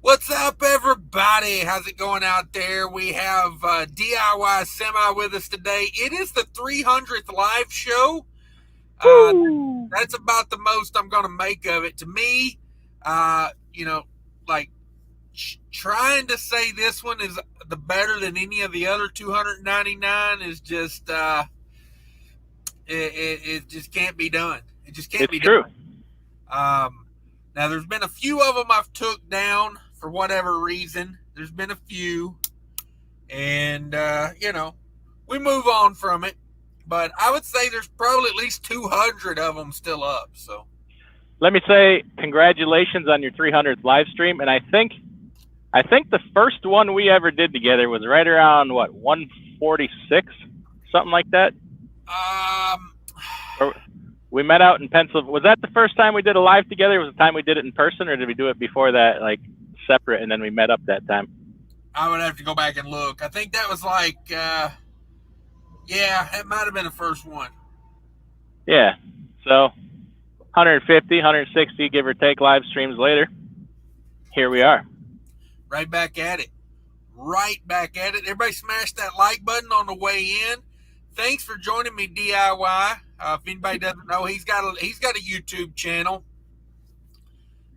What's up, everybody? How's it going out there? We have DIY Semi with us today. It is the 300th live show. Uh, Woo! that's about the most I'm going to make of it. To me, you know, like trying to say this one is the better than any of the other 299 is just, it just can't be done. It just can't It's be true. done. Now, there's been a few of them I've took down for whatever reason. There's been a few, and we move on from it. But I would say there's probably at least 200 of them still up. So Let me say congratulations on your 300th live stream. And I think the first one we ever did together was right around 146, something like that. Or we met out in Pennsylvania. Was that the first time we did a live together? Was the time we did it in person, or did we do it before that, like separate, and then we met up that time? I would have to go back and look. I think that was like, it might have been the first one. Yeah. So 150, 160, give or take, live streams later, here we are. Right back at it. Everybody smash that like button on the way in. Thanks for joining me, DIY. If anybody doesn't know, he's got a YouTube channel.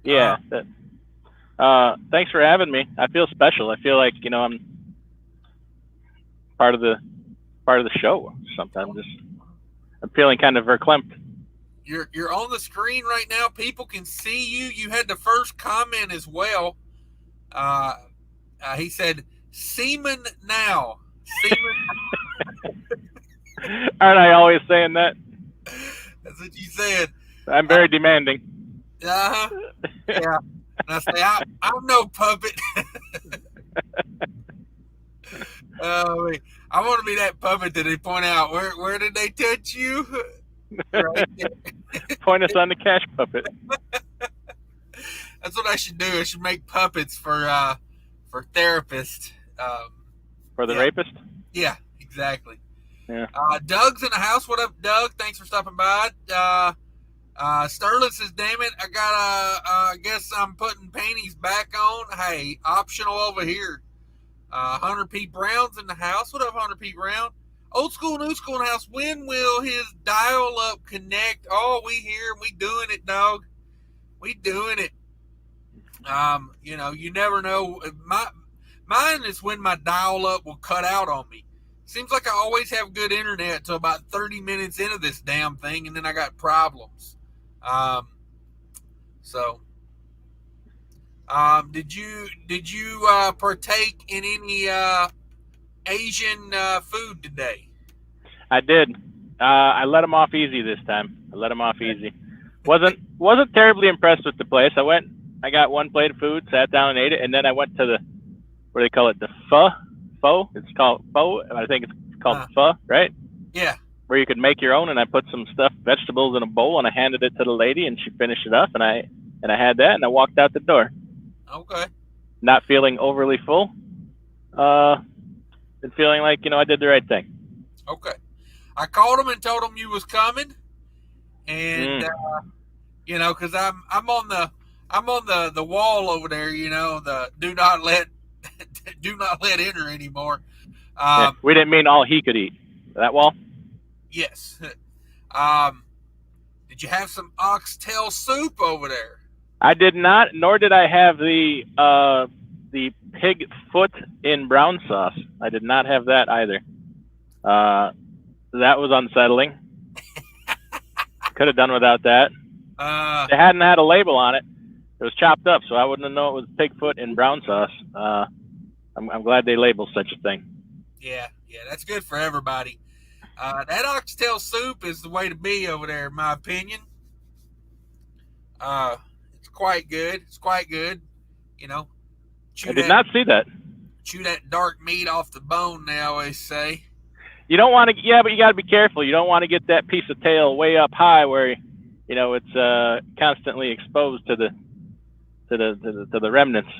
Yeah. Thanks for having me. I feel special. I feel like I'm part of the show. Sometimes I'm feeling kind of verklempt. You're on the screen right now. People can see you. You had the first comment as well. He said, "Seaman now." Seaman. Aren't I always saying that? That's what you said. I'm very demanding. Yeah. And I say, I'm no puppet. I want to be that puppet that they point out. Where did they touch you? Right there. Point us on the cash puppet. That's what I should do. I should make puppets for therapists. For the rapist? Yeah, exactly. Yeah. Doug's in the house. What up, Doug? Thanks for stopping by. Sterling says, "Damn it, I guess I'm putting panties back on." Hey, optional over here. Hunter P. Brown's in the house. What up, Hunter P. Brown? Old school, new school in the house. When will his dial-up connect? Oh, we here. We doing it, dog. We doing it. You never know. Mine is when my dial-up will cut out on me. Seems like I always have good internet till about 30 minutes into this damn thing, and then I got problems. Did you partake in any Asian food today? I did. I let them off easy this time. Wasn't terribly impressed with the place. I got one plate of food, sat down and ate it, and then I went to the, what do they call it, the pho? It's called pho. I think it's called pho, right? Yeah. Where you could make your own, and I put some stuffed vegetables in a bowl, and I handed it to the lady, and she finished it up, and I had that, and I walked out the door. Okay. Not feeling overly full. And feeling like, I did the right thing. Okay. I called him and told him you was coming, and because I'm on the wall over there. The do not let enter anymore. We didn't mean all he could eat. That wall. Yes. Did you have some oxtail soup over there? I did not, nor did I have the pig foot in brown sauce. I did not have that either. That was unsettling. Could have done without that. They hadn't had a label on it. It was chopped up, so I wouldn't have known it was pig foot in brown sauce. I'm glad they labeled such a thing. Yeah, that's good for everybody. That oxtail soup is the way to be over there, in my opinion. It's quite good. I did not see that. Chew that dark meat off the bone, they always say. You don't want to, but you got to be careful. You don't want to get that piece of tail way up high where, it's constantly exposed to the remnants.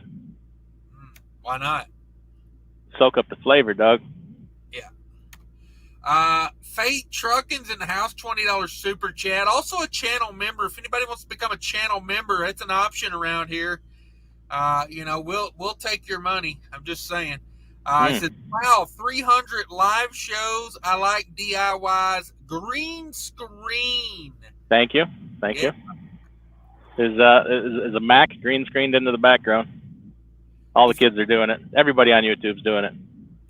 Why not? Soak up the flavor, Doug. Yeah. Fate Trucking's in the house, $20 super chat. Also a channel member. If anybody wants to become a channel member, it's an option around here. We'll take your money. I'm just saying. It says, wow, 300 live shows. I like DIYs. Green screen. Thank you. Is a Mac green screened into the background? All the kids are doing it. Everybody on YouTube's doing it.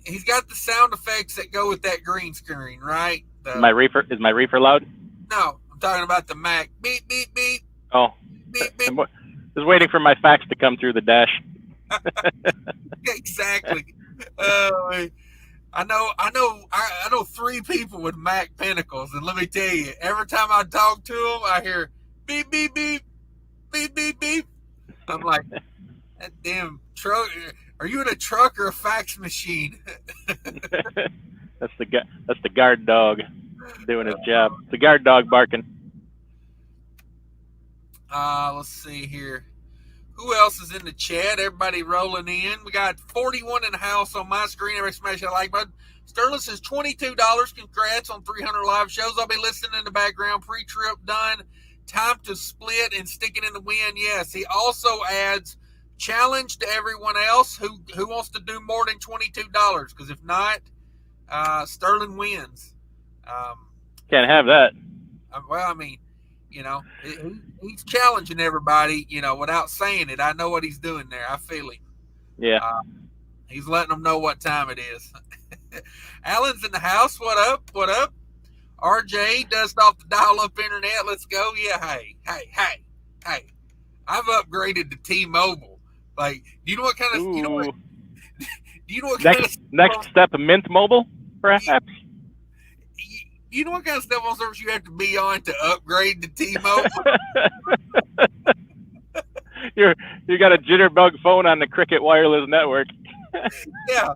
He's got the sound effects that go with that green screen, right? Is my reefer loud? No, I'm talking about the Mac. Beep, beep, beep. Oh. Beep, beep. I'm just waiting for my fax to come through the dash. Exactly. I know 3 people with Mac Pinnacles, and let me tell you, every time I talk to them, I hear beep, beep, beep, beep, beep, beep. I'm like, that damn truck. Are you in a truck or a fax machine? That's the guard dog doing his job. The guard dog barking. Let's see here. Who else is in the chat? Everybody rolling in. We got 41 in the house on my screen. Everybody smash that like button. Sterling says $22. Congrats on 300 live shows. I'll be listening in the background. Pre-trip done. Time to split and stick it in the wind. Yes. He also adds challenge to everyone else who wants to do more than $22. Because if not, Sterling wins. Can't have that. Well, I mean, he's challenging everybody, without saying it. I know what he's doing there. I feel him. Yeah. He's letting them know what time it is. Alan's in the house. What up? What up? RJ, dust off the dial-up internet. Let's go. Yeah, hey. I've upgraded to T-Mobile. Like, do you know what kind of... Do you know what next step, Mint Mobile, perhaps? You know what kind of cell phone service you have to be on to upgrade to T-Mobile? You got a jitterbug phone on the Cricket wireless network. Yeah.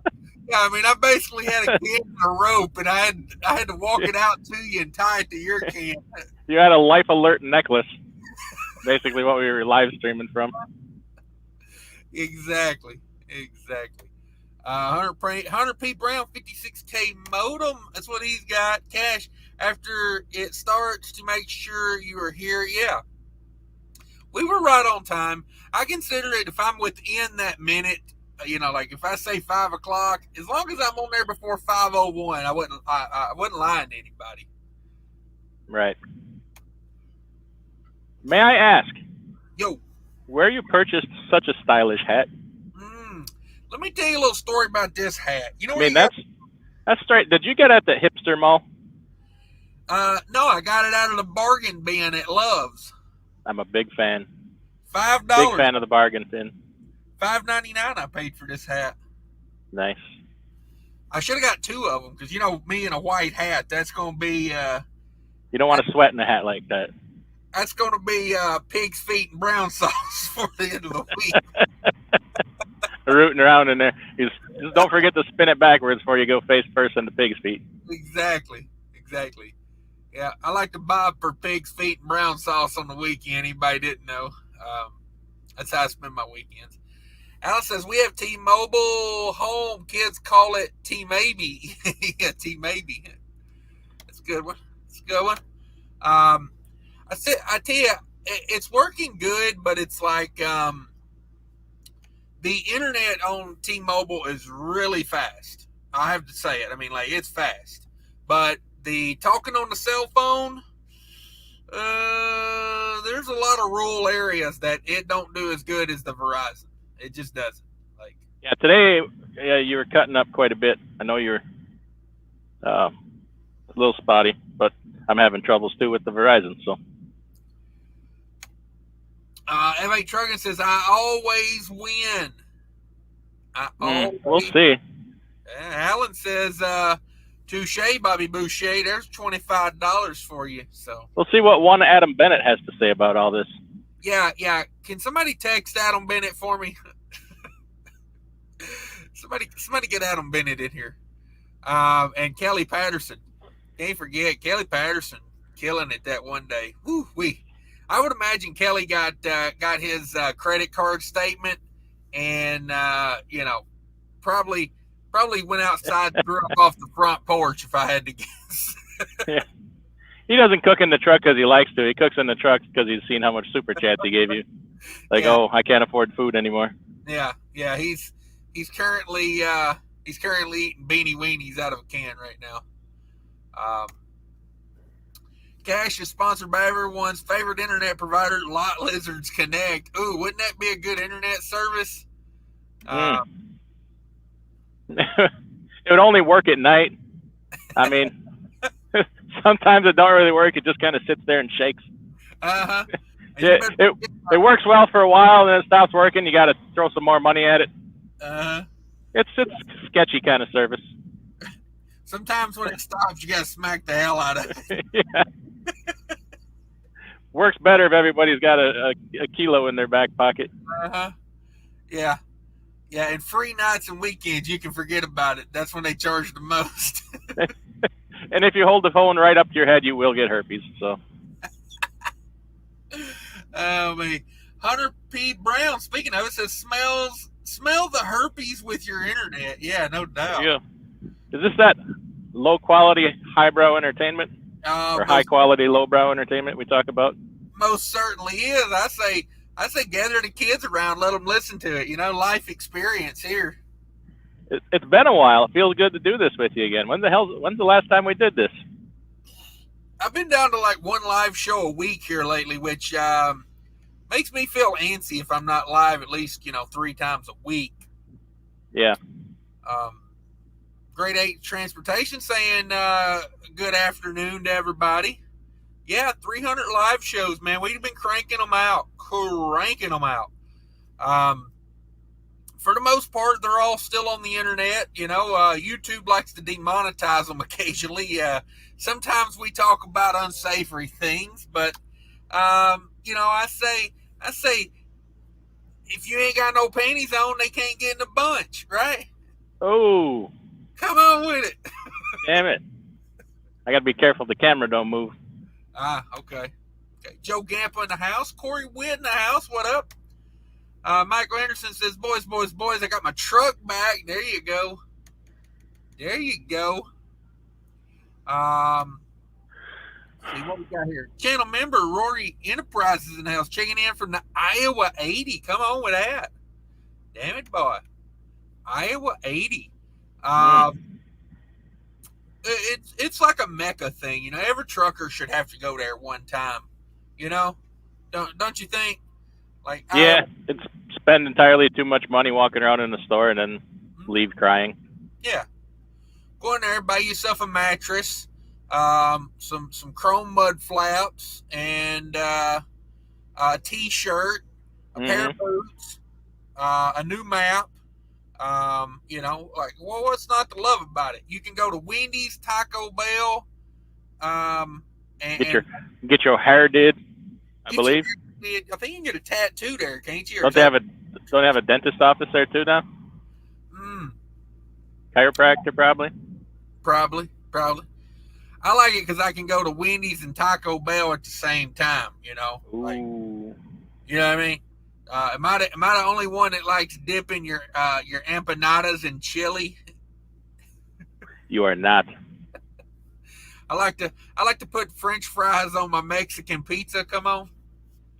I mean, I basically had a can and a rope, and I had to walk it out to you and tie it to your can. You had a life alert necklace. Basically, what we were live streaming from. Exactly. 100 P Brown 56K modem. That's what he's got. Cash after it starts to make sure you are here. Yeah, we were right on time. I consider it if I'm within that minute. Like if I say 5 o'clock, as long as I'm on there before 5:01, I wasn't lying to anybody. Right. May I ask? Yo, where you purchased such a stylish hat? Let me tell you a little story about this hat. That's straight. Did you get it at the hipster mall? No, I got it out of the bargain bin at Love's. I'm a big fan. $5. Big fan of the bargain bin. $5.99 I paid for this hat. Nice. I should have got 2 of them because me in a white hat. That's going to be. You don't want to sweat in a hat like that. That's going to be pig's feet and brown sauce for the end of the week. Rooting around in there. Just don't forget to spin it backwards before you go face first into pig's feet. Exactly. Yeah, I like to buy for pig's feet and brown sauce on the weekend. Anybody didn't know? That's how I spend my weekends. Alice says, we have T-Mobile home. Kids call it T-Maybe. Yeah, T-Maybe. That's a good one. I tell you, it's working good, but it's like the internet on T-Mobile is really fast. I have to say it. I mean, like, it's fast. But the talking on the cell phone, there's a lot of rural areas that it don't do as good as the Verizon. It just doesn't. Like, yeah, today you were cutting up quite a bit. I know you're a little spotty, but I'm having troubles too with the Verizon. So, M.A. Trucking says, I always win. We'll see. Alan says, touche, Bobby Boucher. There's $25 for you. So we'll see what one Adam Bennett has to say about all this. Yeah. Can somebody text Adam Bennett for me? somebody get Adam Bennett in here. And Kelly Patterson. Can't forget Kelly Patterson killing it that one day. I would imagine Kelly got his credit card statement and probably went outside and threw up off the front porch if I had to guess. Yeah. He doesn't cook in the truck because he likes to. He cooks in the truck because he's seen how much super chats he gave you. Like, yeah. Oh, I can't afford food anymore. Yeah, yeah. He's currently eating beanie weenies out of a can right now. Cash is sponsored by everyone's favorite internet provider, Lot Lizards Connect. Ooh, wouldn't that be a good internet service? It would only work at night. I mean, sometimes it don't really work. It just kind of sits there and shakes. It works well for a while, and then it stops working. You got to throw some more money at it. It's sketchy kind of service. Sometimes when it stops, you got to smack the hell out of it. Yeah. Works better if everybody's got a kilo in their back pocket. Yeah. Yeah, and free nights and weekends, you can forget about it. That's when they charge the most. And if you hold the phone right up to your head, you will get herpes. So. Oh, man. Hunter P. Brown, speaking of it, says smell the herpes with your internet. Yeah, no doubt. Yeah. Is this that low-quality, highbrow entertainment? Or high-quality, lowbrow entertainment we talk about? Most certainly is. I say gather the kids around, let them listen to it. Life experience here. It's been a while. It feels good to do this with you again. When's the last time we did this? I've been down to like one live show a week here lately, which makes me feel antsy if I'm not live at least 3 times a week. Yeah. Grade 8 Transportation saying good afternoon to everybody. Yeah, 300 live shows, man. We've been cranking them out. For the most part, they're all still on the internet. YouTube likes to demonetize them occasionally. Sometimes we talk about unsavory things, but I say if you ain't got no panties on, they can't get in the bunch, right? Oh, come on with it. Damn it! I got to be careful the camera don't move. Okay. Joe Gampa in the house. Corey Witt in the house. What up? Michael Anderson says, boys, I got my truck back. There you go. See what we got here. Channel member Rory Enterprises in the house, checking in from the Iowa 80. Come on with that. Damn it, boy. Iowa 80. It's like a Mecca thing, Every trucker should have to go there one time, Don't you think? Like, yeah, it's spend entirely too much money walking around in the store and then leave crying. Yeah, go in there, buy yourself a mattress, some chrome Mudflaps, and a T-shirt, a pair of boots, a new map. What's not to love about it? You can go to Wendy's, Taco Bell, and get your hair did, I believe. I think you can get a tattoo there, can't you? Don't they have a dentist office there too now? Chiropractor probably. I like it because I can go to Wendy's and Taco Bell at the same time. Like, you know what I mean? Am I the only one that likes dipping your empanadas in chili? You are not. I like to put French fries on my Mexican pizza. Come on.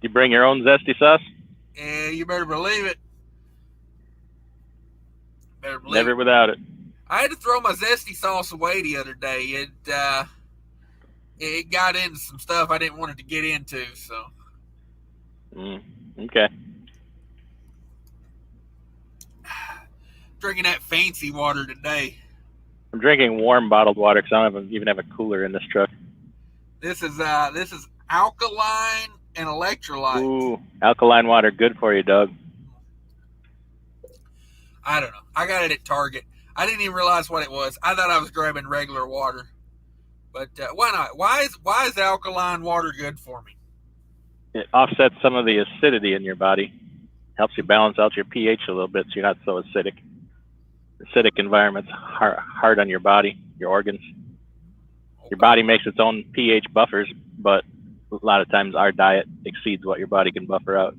You bring your own zesty sauce? Yeah, you better believe it. Never without it. I had to throw my zesty sauce away the other day. It got into some stuff I didn't want it to get into. So. Okay. Drinking that fancy water today. I'm drinking warm bottled water because I don't even have a cooler in this truck. This is alkaline and electrolyte. Ooh, alkaline water, good for you, Doug. I don't know. I got it at Target. I didn't even realize what it was. I thought I was grabbing regular water. But why not? Why is alkaline water good for me? It offsets some of the acidity in your body. Helps you balance out your pH a little bit so you're not so acidic. Acidic environment's hard on your body, your organs. Okay. Your body makes its own pH buffers, but a lot of times our diet exceeds what your body can buffer out.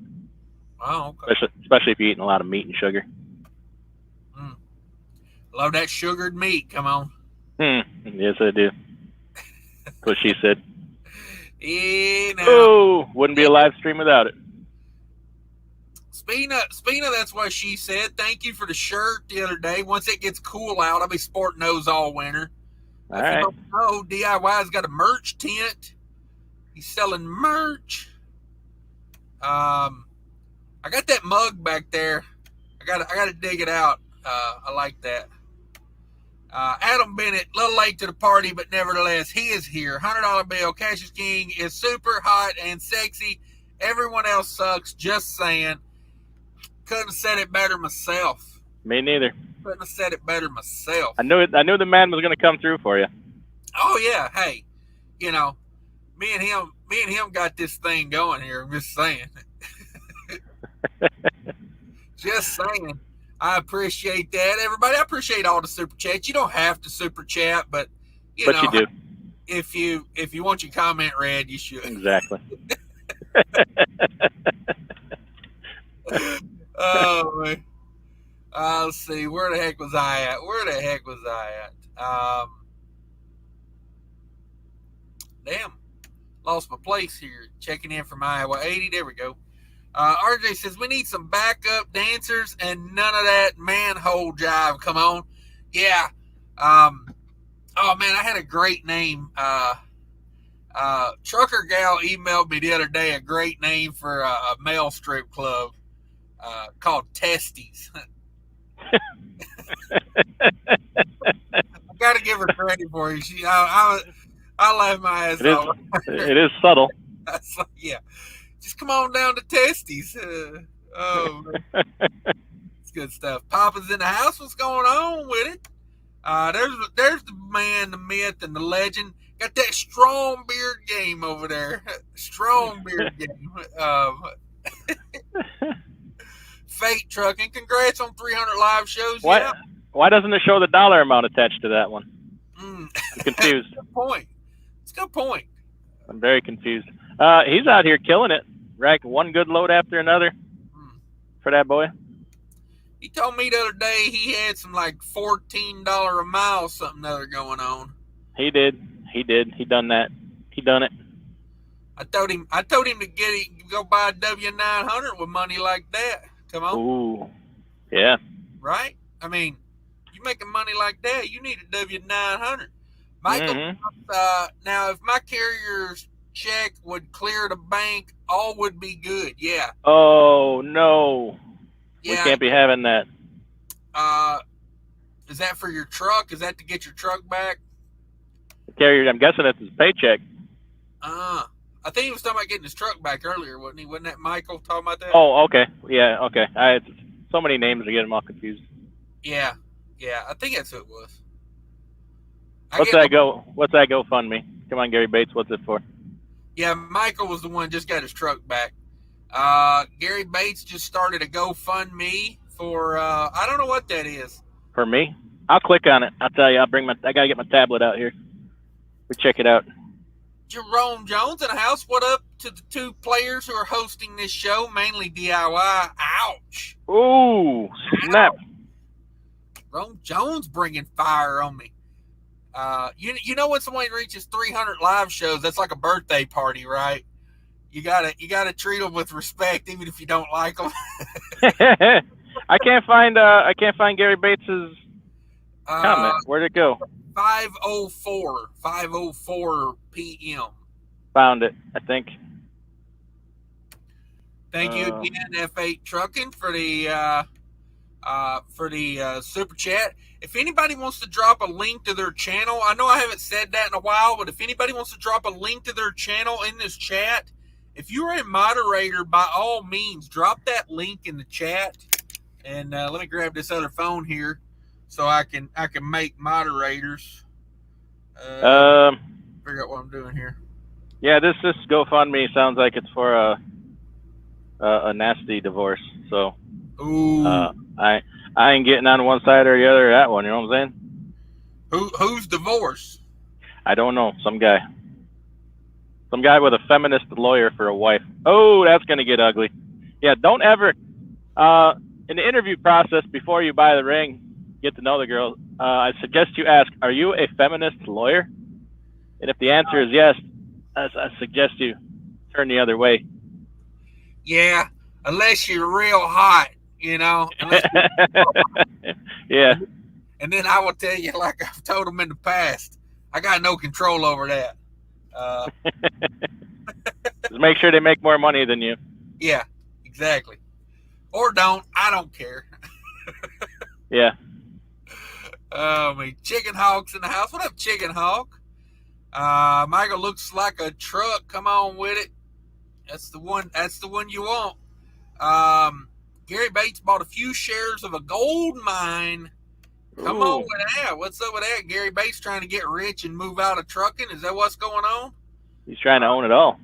Oh, okay. Especially if you're eating a lot of meat and sugar. Love that sugared meat. Come on. Yes, I do. That's what she said. Yeah, no. Oh, wouldn't be a live stream without it. Spina, that's what she said. Thank you for the shirt the other day. Once it gets cool out, I'll be sporting those all winter. All if right. you don't know, DIY's got a merch tent. He's selling merch. I got that mug back there. I got to dig it out. I like that. Adam Bennett, a little late to the party, but nevertheless, he is here. $100 bill. Cassius King is super hot and sexy. Everyone else sucks. Just saying. Couldn't have said it better myself. Me neither. Couldn't have said it better myself. I knew the man was going to come through for you. Oh yeah. Hey, me and him got this thing going here. I'm just saying. Just saying. I appreciate that, everybody. I appreciate all the super chats. You don't have to super chat, but you do. If you want your comment read, you should. Exactly. Oh man. Let's see. Where the heck was I at? Damn. Lost my place here. Checking in from Iowa 80. There we go. RJ says, we need some backup dancers and none of that manhole jive. Come on. Yeah. Oh, man, I had a great name. Trucker Gal emailed me the other day a great name for a male strip club called Testies. I got to give her credit for it. I laugh my ass off. It is subtle. Yeah. Just come on down to Testies. It's good stuff. Papa's in the house. What's going on with it? There's the man, the myth, and the legend. Got that strong beard game over there. Strong beard game. Fate Trucking. Congrats on 300 live shows. Why doesn't it show the dollar amount attached to that one? I'm confused. It's a good point. I'm very confused. He's out here killing it. Racked one good load after another for that boy. He told me the other day he had some like $14 a mile something other going on. He did. He done that. He done it. I told him to go buy a W900 with money like that. Come on. Ooh. Yeah. Right? I mean, you making money like that, you need a W900. Michael, now if my carrier's check would clear the bank, all would be good. Yeah. Oh no. Yeah. We can't be having that. Is that for your truck? Is that to get your truck back? The carrier, I'm guessing that's his paycheck. I think he was talking about getting his truck back earlier, wasn't he? Wasn't that Michael talking about that? Oh, okay. Yeah, okay. I had so many names to get them all confused. Yeah. I think that's who it was. What's that GoFundMe? Come on, Gary Bates. What's it for? Yeah, Michael was the one just got his truck back. Gary Bates just started a GoFundMe for I don't know what that is. For me? I'll click on it. I'll tell you. I gotta get my tablet out here. We check it out. Jerome Jones in the house. What up to the two players who are hosting this show, mainly DIY? Ouch. Ooh, snap. Jerome Jones bringing fire on me. You know when someone reaches 300 live shows, that's like a birthday party, right? You gotta treat them with respect, even if you don't like them. I can't find Gary Bates's comment. Where'd it go? 5:04 p.m. Found it, I think. Thank you again, F8 Trucking, for the super chat. If anybody wants to drop a link to their channel, I know I haven't said that in a while, but if anybody wants to drop a link to their channel in this chat, if you're a moderator, by all means, drop that link in the chat. And let me grab this other phone here so I can make moderators. Figure out what I'm doing here. Yeah, this GoFundMe sounds like it's for a nasty divorce. So, I ain't getting on one side or the other of that one. You know what I'm saying? Who's divorced? I don't know. Some guy with a feminist lawyer for a wife. Oh, that's gonna get ugly. Yeah, don't ever in the interview process before you buy the ring, get to know the girl. I suggest you ask, "Are you a feminist lawyer?" And if the answer is yes, I suggest you turn the other way. Yeah, unless you're real hot, unless Yeah. And then I will tell you, like I've told them in the past, I got no control over that. Just make sure they make more money than you. Yeah, exactly. Or don't. I don't care. Yeah. Chicken Hawk's in the house. What up, Chicken Hawk? Michael looks like a truck. Come on with it. That's the one. That's the one you want. Gary Bates bought a few shares of a gold mine. Come on with that. What's up with that? Gary Bates trying to get rich and move out of trucking. Is that what's going on? He's trying to own it all.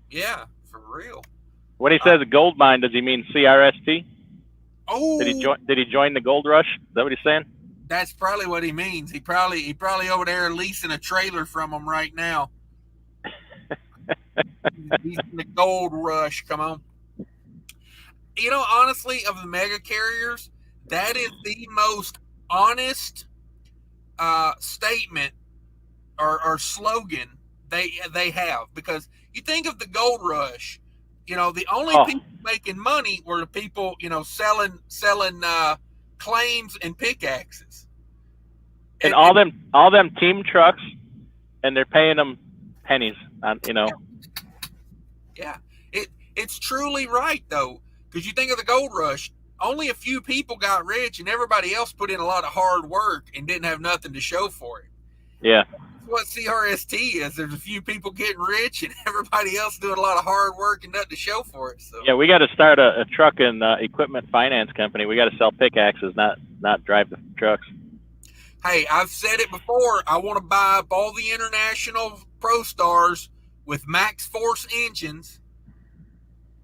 Yeah, for real. When he says a gold mine, does he mean CRST? Oh, did he join the gold rush? Is that what he's saying? That's probably what he means. He probably over there leasing a trailer from him right now. He's in the gold rush. Come on. Honestly, of the mega carriers, that is the most honest statement or slogan they have, because you think of the gold rush, the only people making money were the people selling claims and pickaxes, and all them team trucks, and they're paying them pennies on Yeah, it's truly right though, because you think of the gold rush, only a few people got rich and everybody else put in a lot of hard work and didn't have nothing to show for it. Yeah. That's what CRST is. There's a few people getting rich and everybody else doing a lot of hard work and nothing to show for it. So. Yeah, we got to start a truck and equipment finance company. We got to sell pickaxes, not drive the trucks. Hey, I've said it before. I want to buy up all the international Pro Stars with Max Force engines,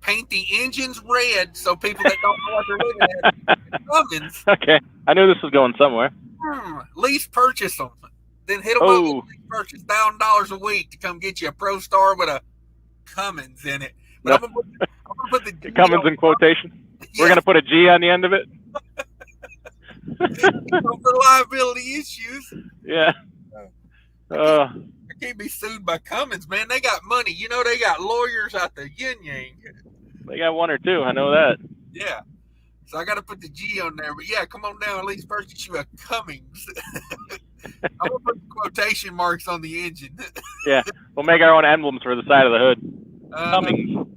paint the engines red so people that don't know what they're looking at Cummins. Okay, I knew this was going somewhere. Lease purchase them, then hit them up with lease purchase $1,000 a week to come get you a Pro Star with a Cummins in it. But I'm gonna put the Cummins in quotation. Yeah. We're gonna put a G on the end of it. For liability issues. Yeah. I can't be sued by Cummins, man. They got money. They got lawyers out there. Yin yang. They got one or two. I know that. Yeah. So I got to put the G on there. But yeah, come on down. At least purchase you a Cummins. I'm going to put the quotation marks on the engine. Yeah. We'll make our own emblems for the side of the hood. Cummins.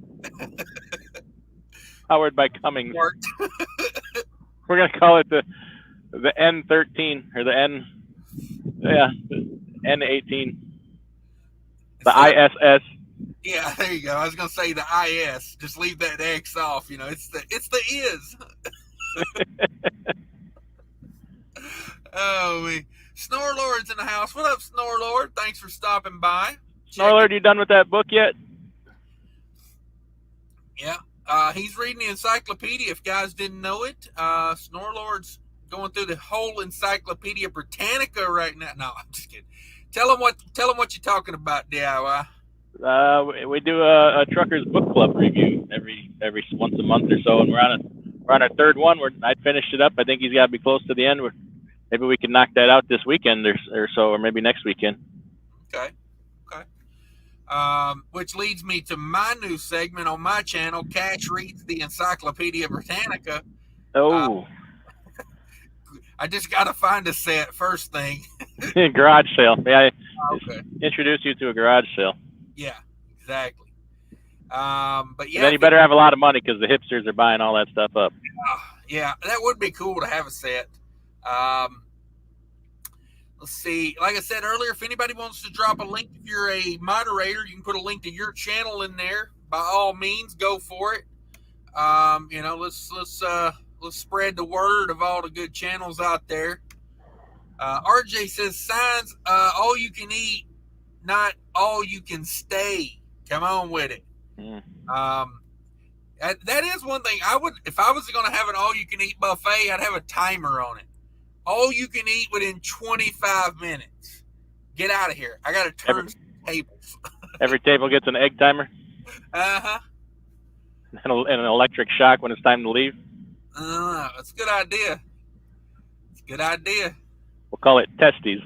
Powered by Cummins. We're going to call it the N13 or the N18. The ISS. Yeah, there you go. I was gonna say the IS. Just leave that X off. It's the is. Oh man, Snorlord's in the house. What up, Snorlord? Thanks for stopping by. Snorlord, you done with that book yet? Yeah, he's reading the encyclopedia. If guys didn't know it, Snorlord's going through the whole Encyclopedia Britannica right now. No, I'm just kidding. Tell them what you're talking about, DIY. We do a trucker's book club review every once a month or so, and we're on our third one. I finished it up. I think he's got to be close to the end. Maybe we can knock that out this weekend or so, or maybe next weekend. Okay. Which leads me to my new segment on my channel. Cash reads the Encyclopedia Britannica. Oh. I just got to find a set first thing. Garage sale. Yeah. Okay. Introduce you to a garage sale. Yeah, exactly. But yeah. And then you better have a lot of money because the hipsters are buying all that stuff up. Yeah, that would be cool to have a set. Let's see. Like I said earlier, if anybody wants to drop a link, if you're a moderator, you can put a link to your channel in there. By all means, go for it. Let's spread the word of all the good channels out there. RJ says signs, all you can eat, not all you can stay. Come on with it. That is one thing I would, if I was going to have an all you can eat buffet, I'd have a timer on it. All you can eat within 25 minutes. Get out of here. I got to turn tables. Every table gets an egg timer. Uh-huh. And an electric shock when it's time to leave. That's a good idea. It's a good idea. We'll call it testes.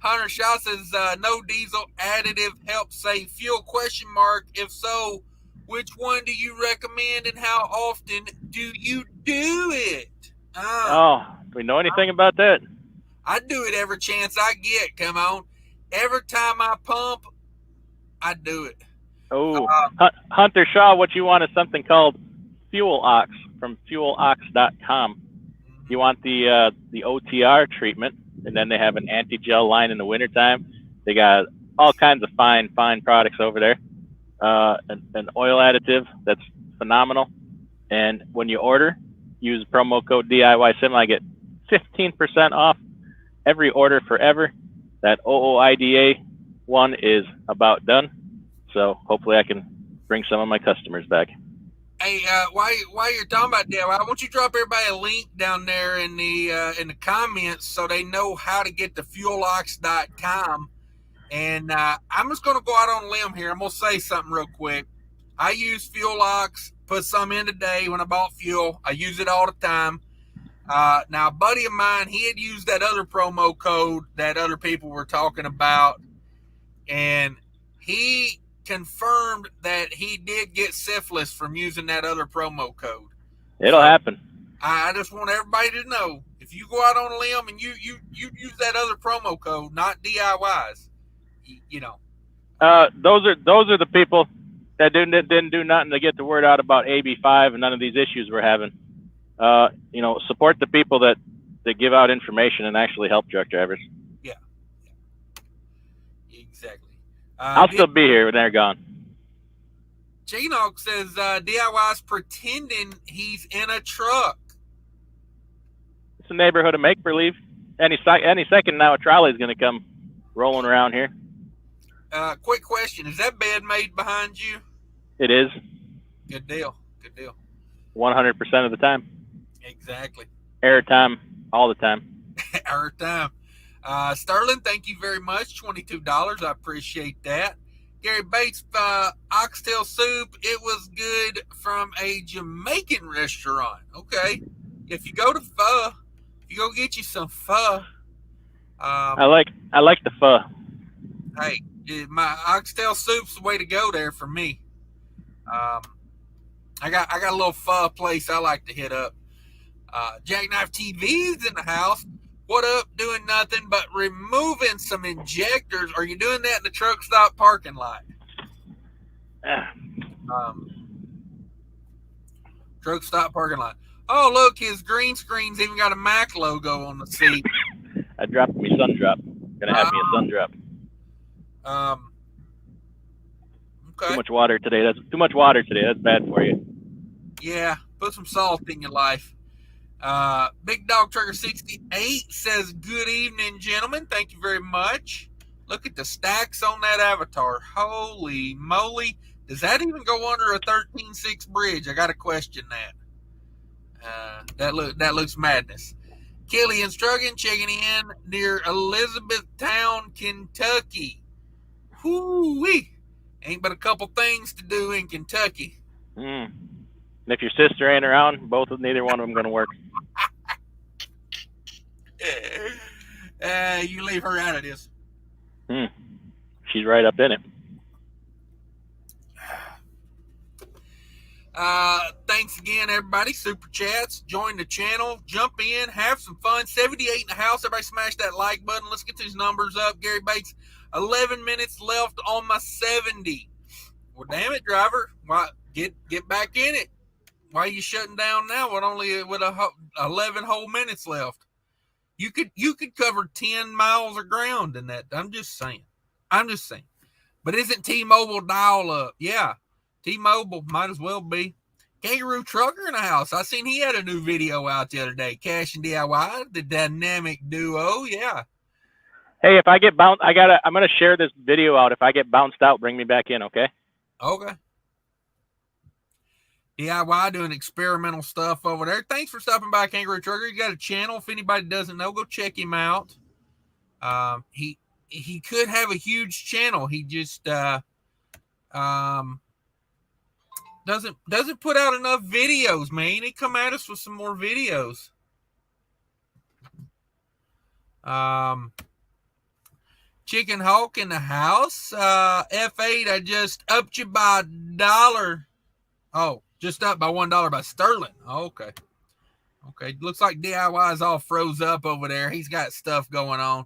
Hunter Shaw says, no diesel additive helps save fuel, ? If so, which one do you recommend and how often do you do it? Do we know anything about that? I do it every chance I get. Come on. Every time I pump, I do it. Oh, Hunter Shaw, what you want is something called Fuel Ox from fuelox.com. You want the OTR treatment, and then they have an anti-gel line in the wintertime. They got all kinds of fine products over there. An oil additive that's phenomenal. And when you order, use promo code DIY7. I get 15% off every order forever. That OOIDA one is about done. So hopefully I can bring some of my customers back. Hey, while you're talking about that, why don't you drop everybody a link down there in the comments so they know how to get to fuelox.com. And I'm just going to go out on a limb here. I'm going to say something real quick. I use Fuelox, put some in today when I bought fuel. I use it all the time. Now, a buddy of mine, he had used that other promo code that other people were talking about, and he confirmed that he did get syphilis from using that other promo code. It'll happen. I just want everybody to know, if you go out on a limb and you use that other promo code, not DIYs, those are the people that didn't do nothing to get the word out about AB5 and none of these issues we're having. Support the people that give out information and actually help truck drivers. Yeah. Exactly. I'll still be here when they're gone. G-Nog says DIY's pretending he's in a truck. It's a neighborhood of make-believe. Any second now, a trolley is going to come rolling around here. Quick question. Is that bed made behind you? It is. Good deal. 100% of the time. Exactly. Air time, all the time. Air time. Sterling, thank you very much. $22. I appreciate that. Gary Bates, oxtail soup. It was good from a Jamaican restaurant. Okay. If you go to pho, if you go get you some pho. I like the pho. Hey, my oxtail soup's the way to go there for me. I got a little pho place I like to hit up. Jackknife TV's in the house. What up? Doing nothing but removing some injectors. Are you doing that in the truck stop parking lot? Truck stop parking lot. Oh, look, his green screen's even got a Mac logo on the seat. I dropped me sun drop. Gonna have me a sun drop. Okay. Too much water today. That's bad for you. Yeah, put some salt in your life. Big Dog Trucker 68 says, good evening, gentlemen. Thank you very much. Look at the stacks on that Avatar. Holy moly. Does that even go under a 13.6 bridge? I got to question that. That looks madness. Killian Struggan checking in near Elizabethtown, Kentucky. Whoo-wee. Ain't but a couple things to do in Kentucky. And if your sister ain't around, neither one of them going to work. You leave her out of this. She's right up in it. Thanks again, everybody. Super chats. Join the channel. Jump in. Have some fun. 78 in the house. Everybody smash that like button. Let's get these numbers up. Gary Bates, 11 minutes left on my 70. Well, damn it, driver. Why get back in it? Why are you shutting down now with 11 whole minutes left? You could cover 10 miles of ground in that. I'm just saying. But isn't T-Mobile dial up? Yeah. T-Mobile might as well be. Kangaroo Trucker in the house. I seen he had a new video out the other day. Cash and DIY, the dynamic duo. Yeah. Hey, if I get bounced, I'm gonna share this video out. If I get bounced out, bring me back in, okay? Okay. DIY doing experimental stuff over there. Thanks for stopping by, Kangaroo Trucker. You got a channel. If anybody doesn't know, go check him out. He could have a huge channel. He just doesn't put out enough videos, man. He come at us with some more videos. Chicken Hawk in the house. F8, I just upped you by $1. Oh, just up by $1 by Sterling. Oh, okay. Okay. Looks like DIY is all froze up over there. He's got stuff going on.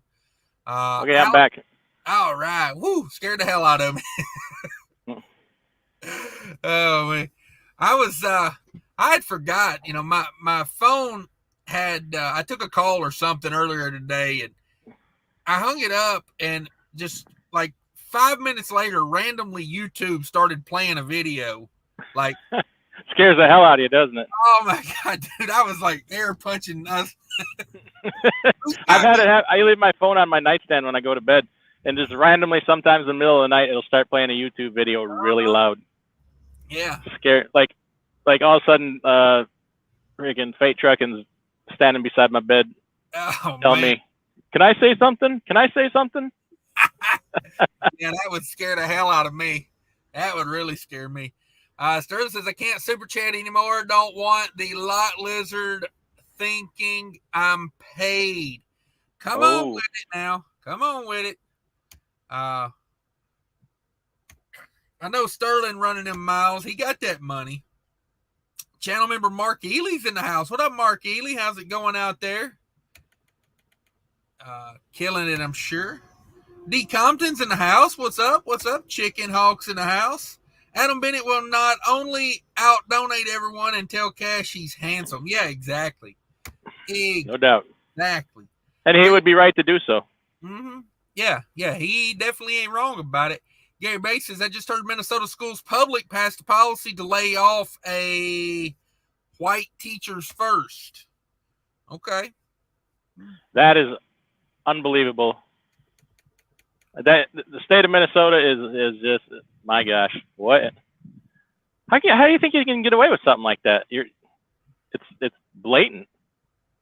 Okay, I'm back. All right. Woo, scared the hell out of me. Oh, man. I had forgot, my phone had, I took a call or something earlier today, and I hung it up, and just like 5 minutes later, randomly YouTube started playing a video. Like, scares the hell out of you, doesn't it? Oh my God, dude! I was like air punching us. I leave my phone on my nightstand when I go to bed, and just randomly, sometimes in the middle of the night, it'll start playing a YouTube video really loud. Yeah. Scare like all of a sudden, freaking Fate Trucking's standing beside my bed, telling me, "Can I say something? Can I say something?" Yeah, that would scare the hell out of me. That would really scare me. Sterling says, I can't super chat anymore. Don't want the lot lizard thinking I'm paid. Come on with it now. Come on with it. I know Sterling running them miles. He got that money. Channel member Mark Ely's in the house. What up, Mark Ely? How's it going out there? Killing it, I'm sure. D. Compton's in the house. What's up? What's up? Chicken Hawk's in the house. Adam Bennett will not only out-donate everyone and tell Cash he's handsome. Yeah, exactly. No doubt. Exactly. And he would be right to do so. Mm-hmm. Yeah, he definitely ain't wrong about it. Gary Bates says, I just heard Minnesota Schools Public passed a policy to lay off a white teachers first. Okay. That is unbelievable. That the state of Minnesota is just, my gosh, what? How do you think you can get away with something like that? It's blatant.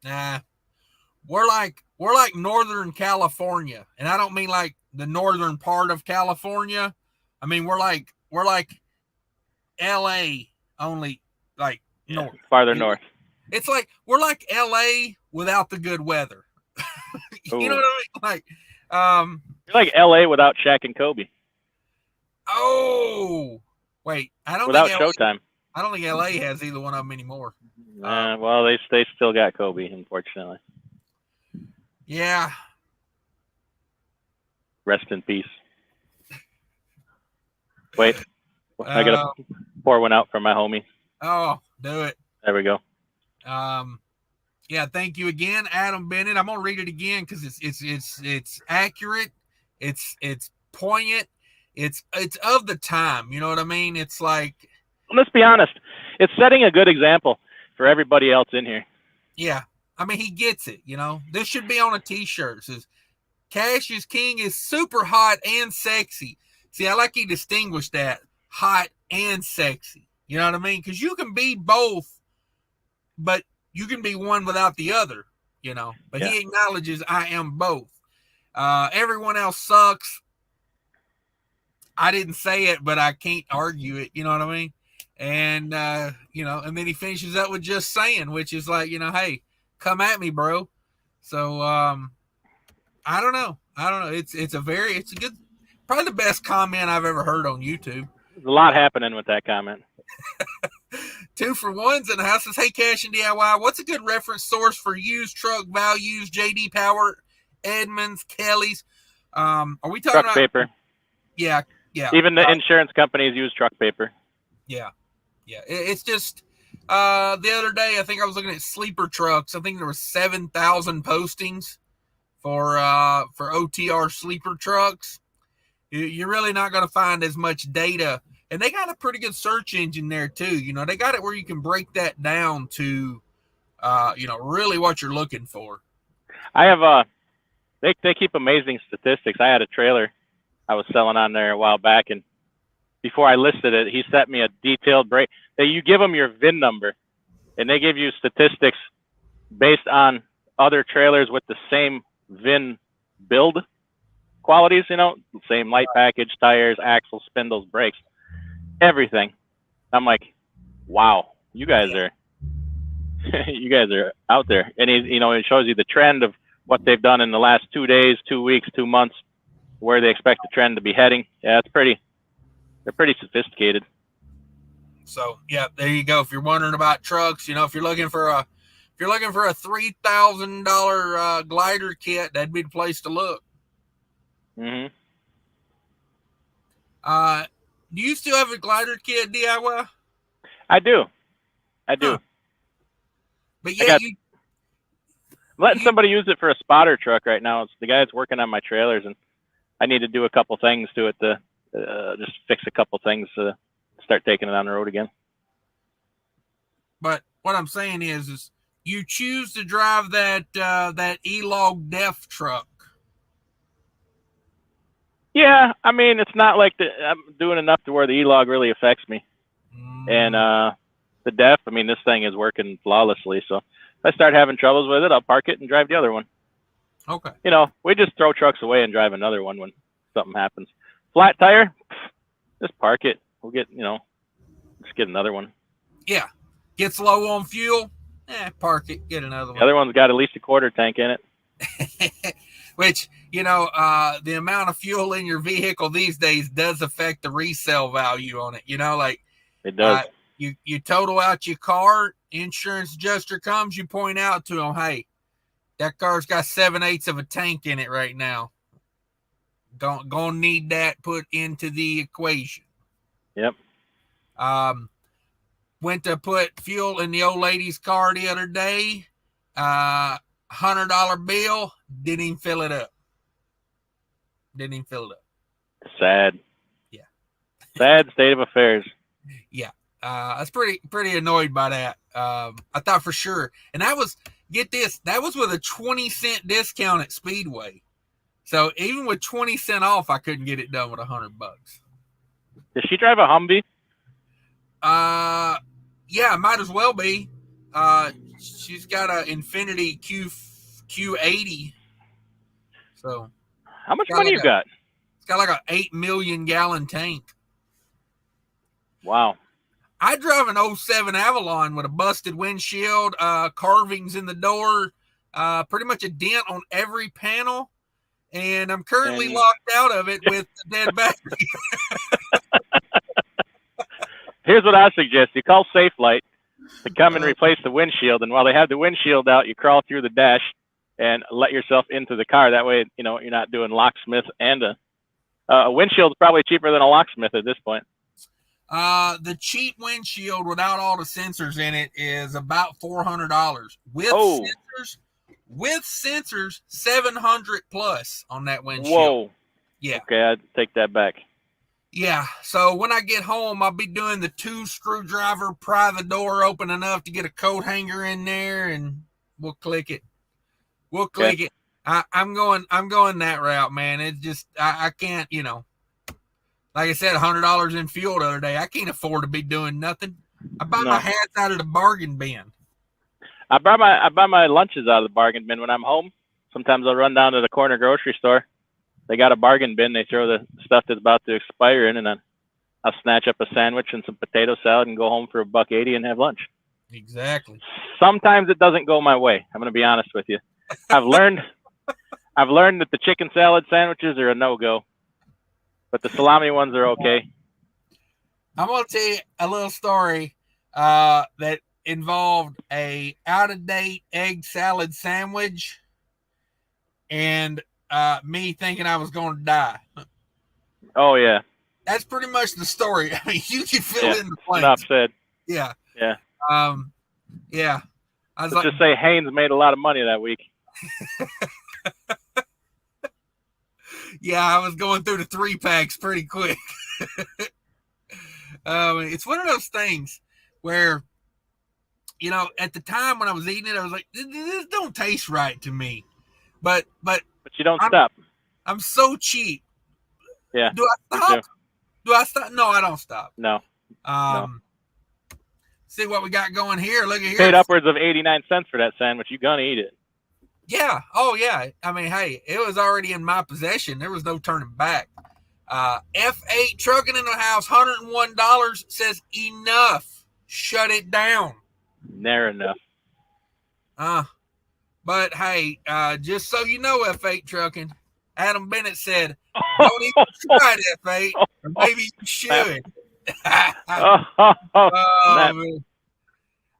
Nah, we're like Northern California, and I don't mean like the northern part of California. I mean we're like L.A. only like north, farther north. It's like we're like L.A. without the good weather. You know what I mean? Like, you're like L.A. without Shaq and Kobe. Oh, wait, I don't without think Showtime. I don't think L.A. has either one of them anymore. Well, they still got Kobe, unfortunately. Yeah. Rest in peace. Wait, I gotta pour one out for my homie. Oh, do it. There we go. Yeah, thank you again, Adam Bennett. I'm gonna read it again because it's accurate, it's poignant, it's of the time. You know what I mean? It's like, let's be honest, it's setting a good example for everybody else in here. Yeah, I mean he gets it. You know, this should be on a T-shirt. It says, Cash is King is super hot and sexy. See, I like he distinguished that, hot and sexy. You know what I mean? Because you can be both, but you can be one without the other, you know. But yeah. He acknowledges I am both. Everyone else sucks. I didn't say it, but I can't argue it. You know what I mean? And, and then he finishes up with just saying, which is like, hey, come at me, bro. So, I don't know. It's a good, probably the best comment I've ever heard on YouTube. There's a lot happening with that comment. 2 for 1's in the house says, hey, Cash and DIY, what's a good reference source for used truck values? JD Power, Edmunds, Kelly's. Are we talking truck about paper? Yeah. Even the insurance companies use truck paper. Yeah. It's just the other day I think I was looking at sleeper trucks. I think there were 7,000 postings for OTR sleeper trucks. You're really not going to find as much data. And they got a pretty good search engine there too. They got it where you can break that down to, really what you're looking for. I have they keep amazing statistics. I had a trailer I was selling on there a while back, and before I listed it, he sent me a detailed break. You give them your VIN number, and they give you statistics based on other trailers with the same VIN build qualities. Same light package, tires, axles, spindles, brakes. Everything. I'm like, wow, you guys are out there. And it shows you the trend of what they've done in the last 2 days, 2 weeks, 2 months, where they expect the trend to be heading. Yeah, they're pretty sophisticated. So yeah, there you go. If you're wondering about trucks, if you're looking for a $3,000 glider kit, that'd be the place to look. Mm-hmm. Do you still have a glider kit DIY? I do. Huh. But yeah, I'm letting somebody use it for a spotter truck right now. It's the guy that's working on my trailers, and I need to do a couple things to it to just fix a couple things to start taking it on the road again. But what I'm saying is you choose to drive that E-Log Def truck. Yeah, I mean, it's not like I'm doing enough to where the E-Log really affects me. And the Def, I mean, this thing is working flawlessly. So if I start having troubles with it, I'll park it and drive the other one. Okay. We just throw trucks away and drive another one when something happens. Flat tire, just park it. We'll get, just get another one. Yeah. Gets low on fuel, park it, get another one. The other one's got at least a quarter tank in it. Which, the amount of fuel in your vehicle these days does affect the resale value on it. It does. You total out your car, insurance adjuster comes, you point out to them, hey, that car's got 7/8 of a tank in it right now. Gonna need that put into the equation. Yep. Went to put fuel in the old lady's car the other day. $100 bill, didn't even fill it up. Sad. Yeah. Sad state of affairs. Yeah. I was pretty annoyed by that. I thought for sure. And that was, get this, that was with a 20-cent discount at Speedway. So even with 20 cents off, I couldn't get it done with $100. Does she drive a Humvee? Yeah, might as well be. She's got an Infinity Q80. So how much money you got? It's got like an 8 million gallon tank. Wow. I drive an 07 Avalon with a busted windshield, carvings in the door, pretty much a dent on every panel, and I'm currently locked out of it with a dead battery. Here's what I suggest. You call SafeLight to come and replace the windshield, and while they have the windshield out, you crawl through the dash and let yourself into the car. That way, you're not doing locksmith, and a windshield's probably cheaper than a locksmith at this point. The cheap windshield without all the sensors in it is about $400. With sensors, $700 plus on that windshield. Whoa. Yeah. Okay, I'd take that back. Yeah. So when I get home, I'll be doing the 2-screwdriver, pry the door open enough to get a coat hanger in there, and we'll click it. It. I'm going that route, man. It's just I can't, like I said, $100 in fuel the other day. I can't afford to be doing nothing. I buy my hats out of the bargain bin. I buy my lunches out of the bargain bin when I'm home. Sometimes I'll run down to the corner grocery store. They got a bargain bin. They throw the stuff that's about to expire in, and then I'll snatch up a sandwich and some potato salad and go home for $1.80 and have lunch. Exactly. Sometimes it doesn't go my way. I'm going to be honest with you. I've learned that the chicken salad sandwiches are a no-go, but the salami ones are okay. I'm going to tell you a little story that involved a out-of-date egg salad sandwich and me thinking I was going to die. Oh, yeah. That's pretty much the story. I mean, you can fill in the blanks. Enough said. Yeah. Yeah. Yeah. Let's just say Haynes made a lot of money that week. Yeah, I was going through the 3-packs pretty quick. It's one of those things where, at the time when I was eating it, I was like, this don't taste right to me. But you don't stop. I'm so cheap. Yeah. Do I stop? Do I stop? No, I don't stop. No. See what we got going here. Look at here. Paid upwards of 89 cents for that sandwich. You're going to eat it. Yeah. Oh, yeah. I mean, hey, it was already in my possession. There was no turning back. F8 Trucking in the House, $101 says enough. Shut it down. Near enough. But hey, just so you know, F8 Trucking, Adam Bennett said, "Don't even try it, F8, or maybe you should." Oh, man.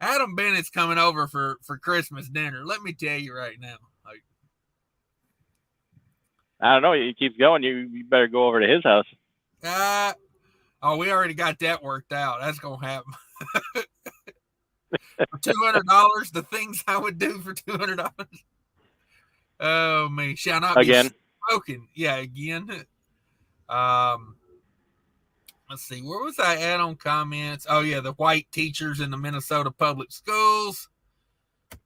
Adam Bennett's coming over for Christmas dinner. Let me tell you right now. Like, I don't know. He keeps going. You better go over to his house. We already got that worked out. That's gonna happen. For $200, the things I would do for $200. Oh man, shall not again. Be spoken. Yeah, again. Let's see. Where was I at on comments? Oh yeah, the white teachers in the Minnesota public schools.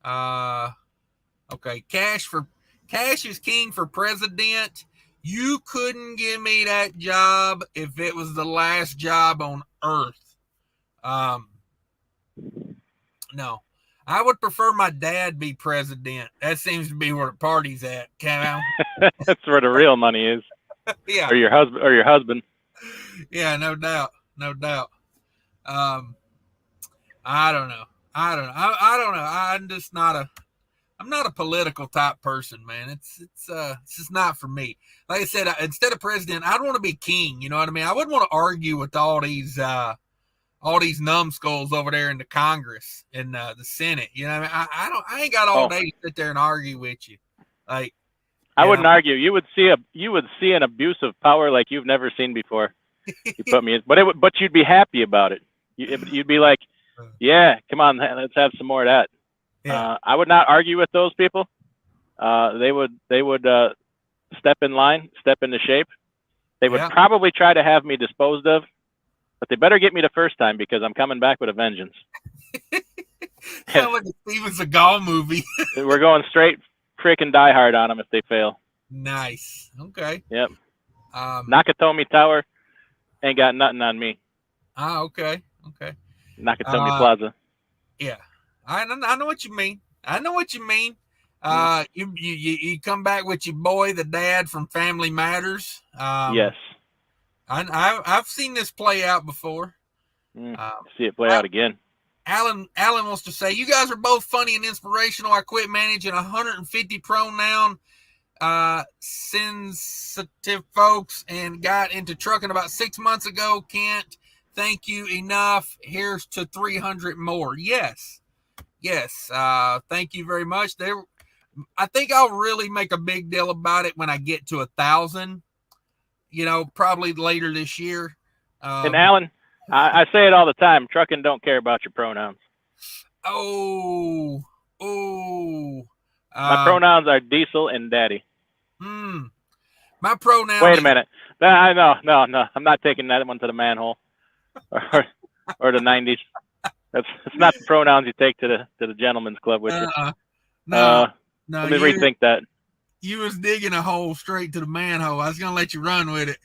Okay, Cash is king for president. You couldn't give me that job if it was the last job on earth. No, I would prefer my dad be president. That seems to be where the party's at. That's where the real money is. Yeah. Or your husband. Yeah, no doubt. I don't know. I'm just not I'm not a political type person, man. It's just not for me. Like I said, instead of president, I'd want to be king. You know what I mean? I wouldn't want to argue with all these numbskulls over there in the Congress and the Senate. You know what I mean? I ain't got all day to sit there and argue with you. Like, I wouldn't argue. You would see an abuse of power like you've never seen before. You put me in, but you'd be happy about it. You'd be like, yeah, come on, let's have some more of that. Yeah. I would not argue with those people. They would step in line, step into shape. They would probably try to have me disposed of, but they better get me the first time because I'm coming back with a vengeance. Sounds like a Steven Seagal movie. We're going straight freaking Die Hard on them if they fail. Nice. Okay. Yep. Nakatomi Tower ain't got nothing on me. Okay. Nakatomi Plaza. Yeah. I know what you mean. You come back with your boy, the dad from Family Matters. Yes. I've seen this play out before. See it play out again. Alan wants to say, you guys are both funny and inspirational. I quit managing 150 pronoun sensitive folks and got into trucking about 6 months ago. Can't thank you enough. Here's to 300 more. Yes. Thank you very much. I think I'll really make a big deal about it when I get to 1,000. Probably later this year. And Alan, I say it all the time. Trucking don't care about your pronouns. My pronouns are diesel and daddy. My pronoun. Wait a minute. No. I'm not taking that one to the manhole or the 90s. It's not the pronouns you take to the gentleman's club with you. No. Let me rethink that. You was digging a hole straight to the manhole. I was gonna let you run with it.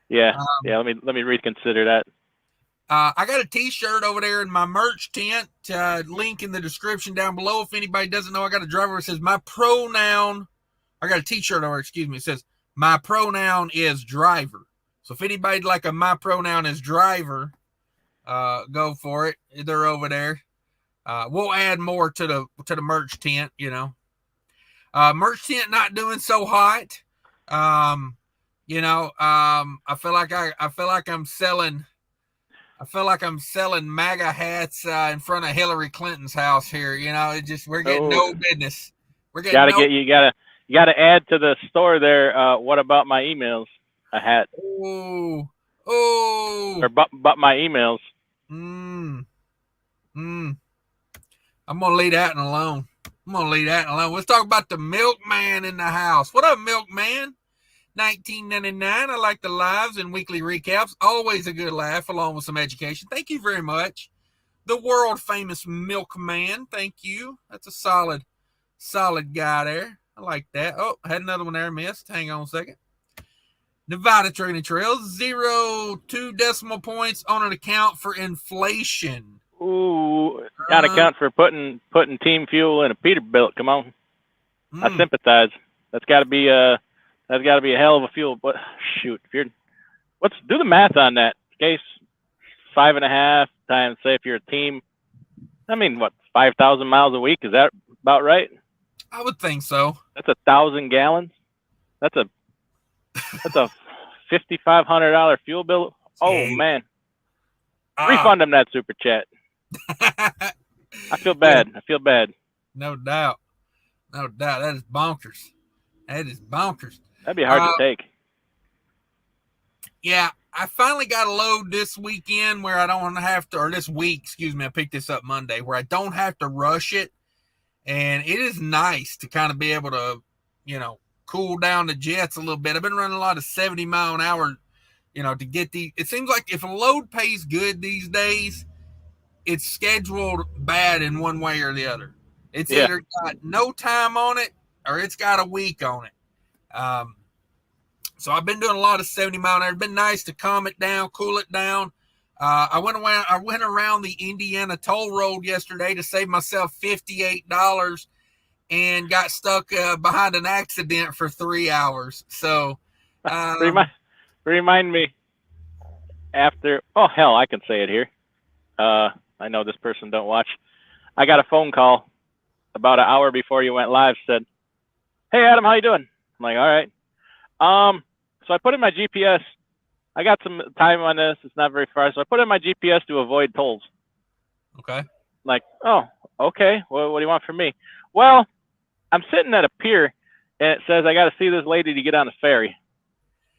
Yeah. Let me reconsider that. I got a T-shirt over there in my merch tent. Link in the description down below. If anybody doesn't know, I got a driver that says my pronoun. I got a T-shirt over. Excuse me. It says my pronoun is driver. So if anybody'd like a my pronoun is driver, go for it. They're over there. We'll add more to the merch tent. Merch tent not doing so hot. I feel like I'm selling MAGA hats in front of Hillary Clinton's house here. We're getting no business. We're getting you gotta add to the store there. What about my emails? A hat. Or but my emails. I'm gonna leave that alone. Let's talk about the milkman in the house. What up, milkman? 1999. I like the lives and weekly recaps. Always a good laugh along with some education. Thank you very much. The world famous milkman. Thank you. That's a solid guy there. I like that. Oh, I had another one there missed. Hang on a second. Nevada Trading Trails, 0.2 decimal points on an account for inflation. Ooh, got to account for putting Team Fuel in a Peterbilt. Come on. I sympathize. That's got to be a hell of a fuel. But shoot, let's do the math on that. Case 5.5 times, say if you're a team, 5,000 miles a week? Is that about right? I would think so. That's 1,000 gallons. That's a That's a $5,500 fuel bill. Oh, man. Refund them that super chat. I feel bad. Yeah. I feel bad. No doubt. No doubt. That is bonkers. That is bonkers. That'd be hard to take. Yeah. I finally got a load this weekend where I don't have to, or this week, excuse me, I picked this up Monday, where I don't have to rush it. And it is nice to kind of be able to, you know, cool down the jets a little bit. I've been running a lot of 70 mile an hour, you know, to get the, it seems like if a load pays good these days, it's scheduled bad in one way or the other. It's either got no time on it or it's got a week on it. So I've been doing a lot of 70 mile an hour. It's been nice to calm it down, cool it down. I went around the Indiana toll road yesterday to save myself $58 and got stuck behind an accident for 3 hours. So remind me after. Oh hell, I can say it here. I know this person don't watch. I got a phone call about an hour before you went live. Said, "Hey Adam, how you doing?" I'm like, "All right." So I put in my GPS. I got some time on this. It's not very far. So I put in my GPS to avoid tolls. Okay. Like, oh, okay. Well, what do you want from me? Well, I'm sitting at a pier, and it says I got to see this lady to get on the ferry.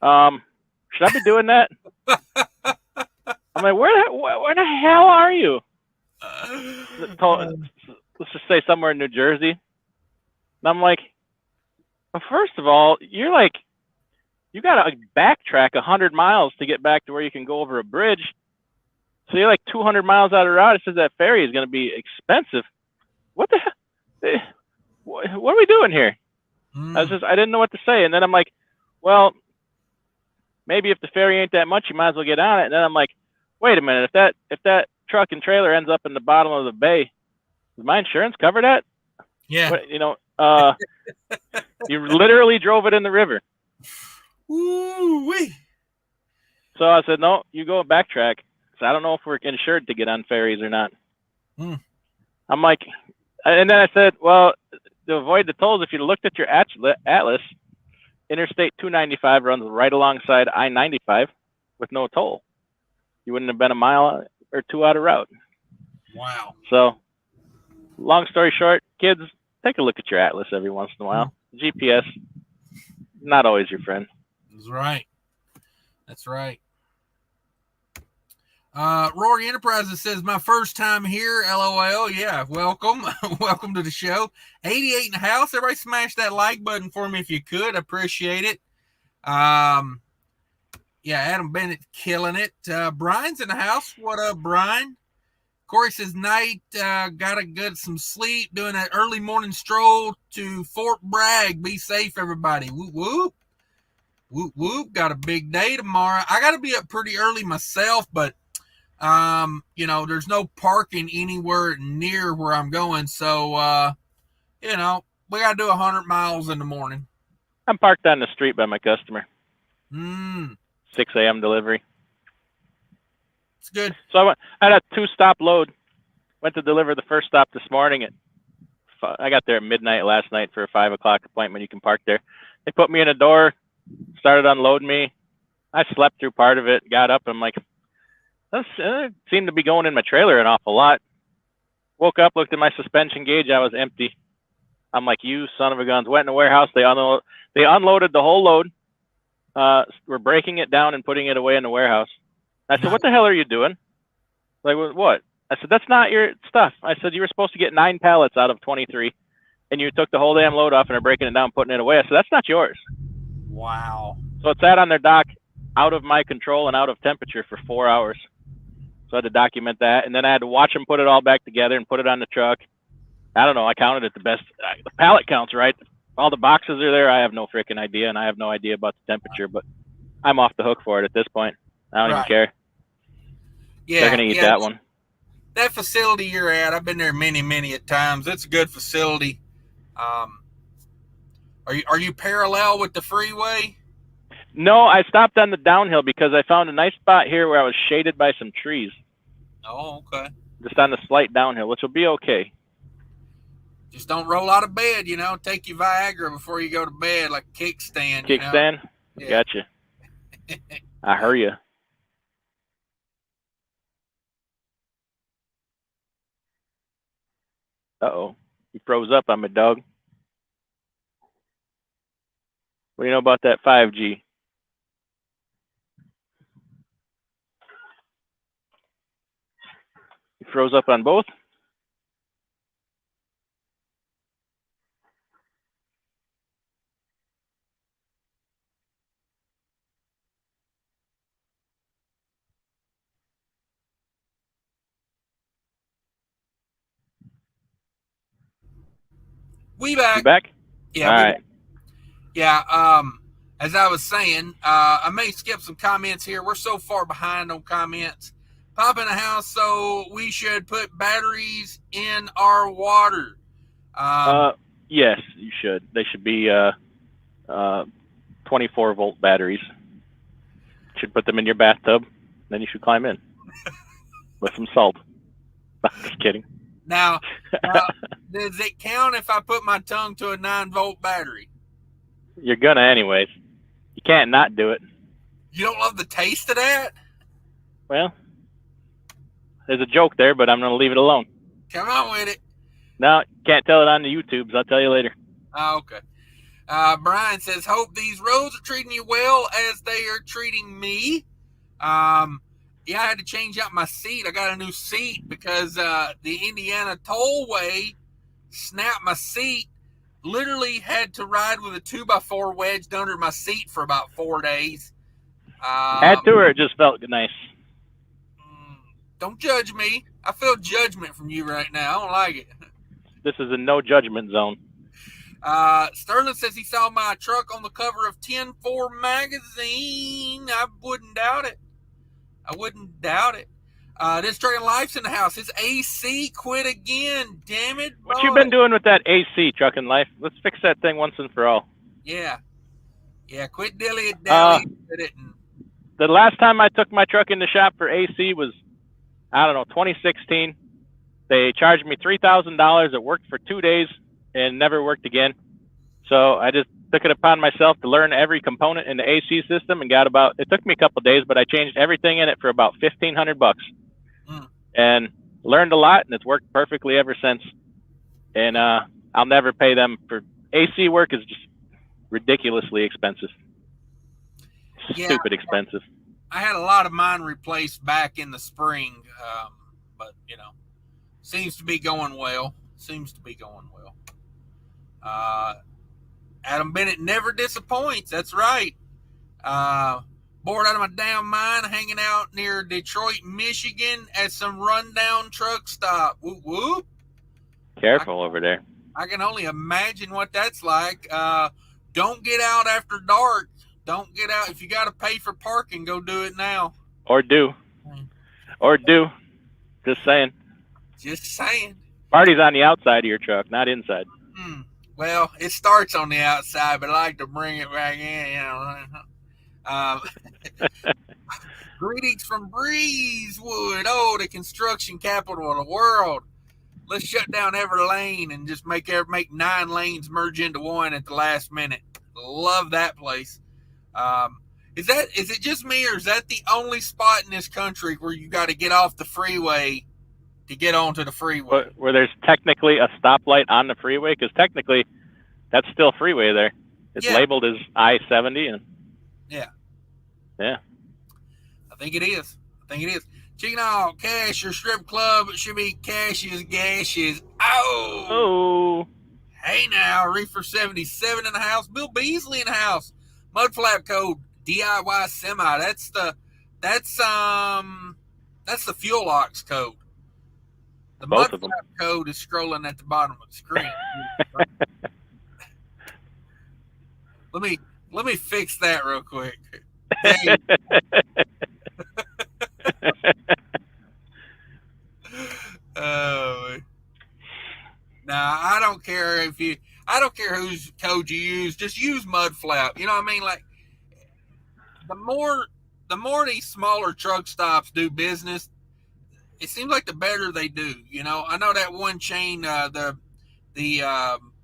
Should I be doing that? I'm like, where the hell are you? Let's just say somewhere in New Jersey. And I'm like, well, first of all, you're like, you got to backtrack 100 miles to get back to where you can go over a bridge. So you're like 200 miles out of the route. It says that ferry is going to be expensive. What the hell? What are we doing here? I didn't know what to say. And then I'm like, well, maybe if the ferry ain't that much, you might as well get on it. And then I'm like, wait a minute. If that truck and trailer ends up in the bottom of the bay, does my insurance cover that? Yeah. What, you literally drove it in the river. Ooh-wee. So I said, no, you go backtrack. So I don't know if we're insured to get on ferries or not. I'm like, and then I said, well, to avoid the tolls, if you looked at your atlas, Interstate 295 runs right alongside I-95 with no toll. You wouldn't have been a mile or two out of route. Wow. So, long story short, kids, take a look at your atlas every once in a while. GPS, not always your friend. That's right. That's right. Rory Enterprises says, my first time here, LOL. Yeah, welcome. Welcome to the show. 88 in the house. Everybody smash that like button for me if you could. I appreciate it. Yeah, Adam Bennett killing it. Brian's in the house. What up, Brian? Corey says, night, got some sleep, doing an early morning stroll to Fort Bragg. Be safe, everybody. Whoop, whoop. Whoop, whoop. Got a big day tomorrow. I got to be up pretty early myself, but, there's no parking anywhere near where I'm going. So, we got to do 100 miles in the morning. I'm parked on the street by my customer. 6 a.m. delivery. It's good. So I had a 2-stop load. Went to deliver the first stop this morning. I got there at midnight last night for a 5 o'clock appointment. You can park there. They put me in a door, started unloading me. I slept through part of it, got up. I'm like, that seemed to be going in my trailer an awful lot. Woke up, looked at my suspension gauge. I was empty. I'm like, you son of a guns. Went in the warehouse. They unloaded the whole load. We're breaking it down and putting it away in the warehouse. I said, what the hell are you doing? Like, what? I said, that's not your stuff. I said, you were supposed to get 9 pallets out of 23, and you took the whole damn load off and are breaking it down, putting it away. I said, that's not yours. Wow. So it sat on their dock out of my control and out of temperature for 4 hours. So I had to document that, and then I had to watch them put it all back together and put it on the truck. I don't know. I counted it the best. The pallet count's right. All the boxes are there. I have no freaking idea, and I have no idea about the temperature, but I'm off the hook for it at this point. I don't even care. Yeah, they're going to eat that one. That facility you're at, I've been there many, many a times. It's a good facility. Are you parallel with the freeway? No, I stopped on the downhill because I found a nice spot here where I was shaded by some trees. Oh, okay. Just on the slight downhill, which will be okay. Just don't roll out of bed, Take your Viagra before you go to bed, like a kickstand. Kickstand? Yeah. Gotcha. I hear you. Uh-oh. He froze up on me, dog. What do you know about that 5G? He froze up on both? We back. You back? Yeah. All right. Yeah. As I was saying, I may skip some comments here. We're so far behind on comments. Pop in the house, so we should put batteries in our water. Yes, you should. They should be 24-volt batteries. You should put them in your bathtub. Then you should climb in with some salt. Just kidding. Now, does it count if I put my tongue to a 9-volt battery? You're gonna anyways. You can't not do it. You don't love the taste of that? Well, there's a joke there, but I'm gonna leave it alone. Come on with it. No, can't tell it on the YouTubes. I'll tell you later. Okay. Brian says, hope these roads are treating you well as they are treating me. Yeah, I had to change out my seat. I got a new seat because the Indiana tollway snapped my seat. Literally had to ride with a 2x4 wedged under my seat for about 4 days. Had to, or it just felt nice? Don't judge me. I feel judgment from you right now. I don't like it. This is a no judgment zone. Sterling says he saw my truck on the cover of 10-4 magazine. I wouldn't doubt it. This Trucking Life's in the house. His AC quit again. Damn it. What you been doing with that AC, Trucking Life? Let's fix that thing once and for all. Yeah. Quit dilly-dally with it. The last time I took my truck in the shop for AC was, 2016. They charged me $3,000. It worked for 2 days and never worked again. So I just took it upon myself to learn every component in the AC system and it took me a couple of days, but I changed everything in it for about $1,500 and learned a lot, and it's worked perfectly ever since. And I'll never pay them for AC work. Is just ridiculously expensive. Stupid expensive. I had a lot of mine replaced back in the spring, but seems to be going well. Adam Bennett never disappoints. That's right. Bored out of my damn mind, hanging out near Detroit, Michigan at some rundown truck stop. Whoop, whoop. Careful over there. I can only imagine what that's like. Don't get out after dark. Don't get out. If you got to pay for parking, go do it now. Or do. Just saying. Party's on the outside of your truck, not inside. Well, it starts on the outside, but I like to bring it back in, Greetings from Breezewood. Oh, the construction capital of the world. Let's shut down every lane and just make 9 lanes merge into one at the last minute. Love that place. Is it just me, or is that the only spot in this country where you got to get off the freeway to get onto the freeway? Where there's technically a stoplight on the freeway? Because technically, that's still freeway there. It's labeled as I-70. And yeah. I think it is. Chicken out, cash or strip club. It should be cashes, gashes. Oh. Hey now, Reefer 77 in the house. Bill Beasley in the house. Mudflap code DIY semi. That's the Fuel Ox code. The Mudflap code is scrolling at the bottom of the screen. Let me fix that real quick. Now I don't care whose code you use. Just use Mudflap. You know what I mean? Like the more these smaller truck stops do business, it seems like the better they do. I know that one chain, the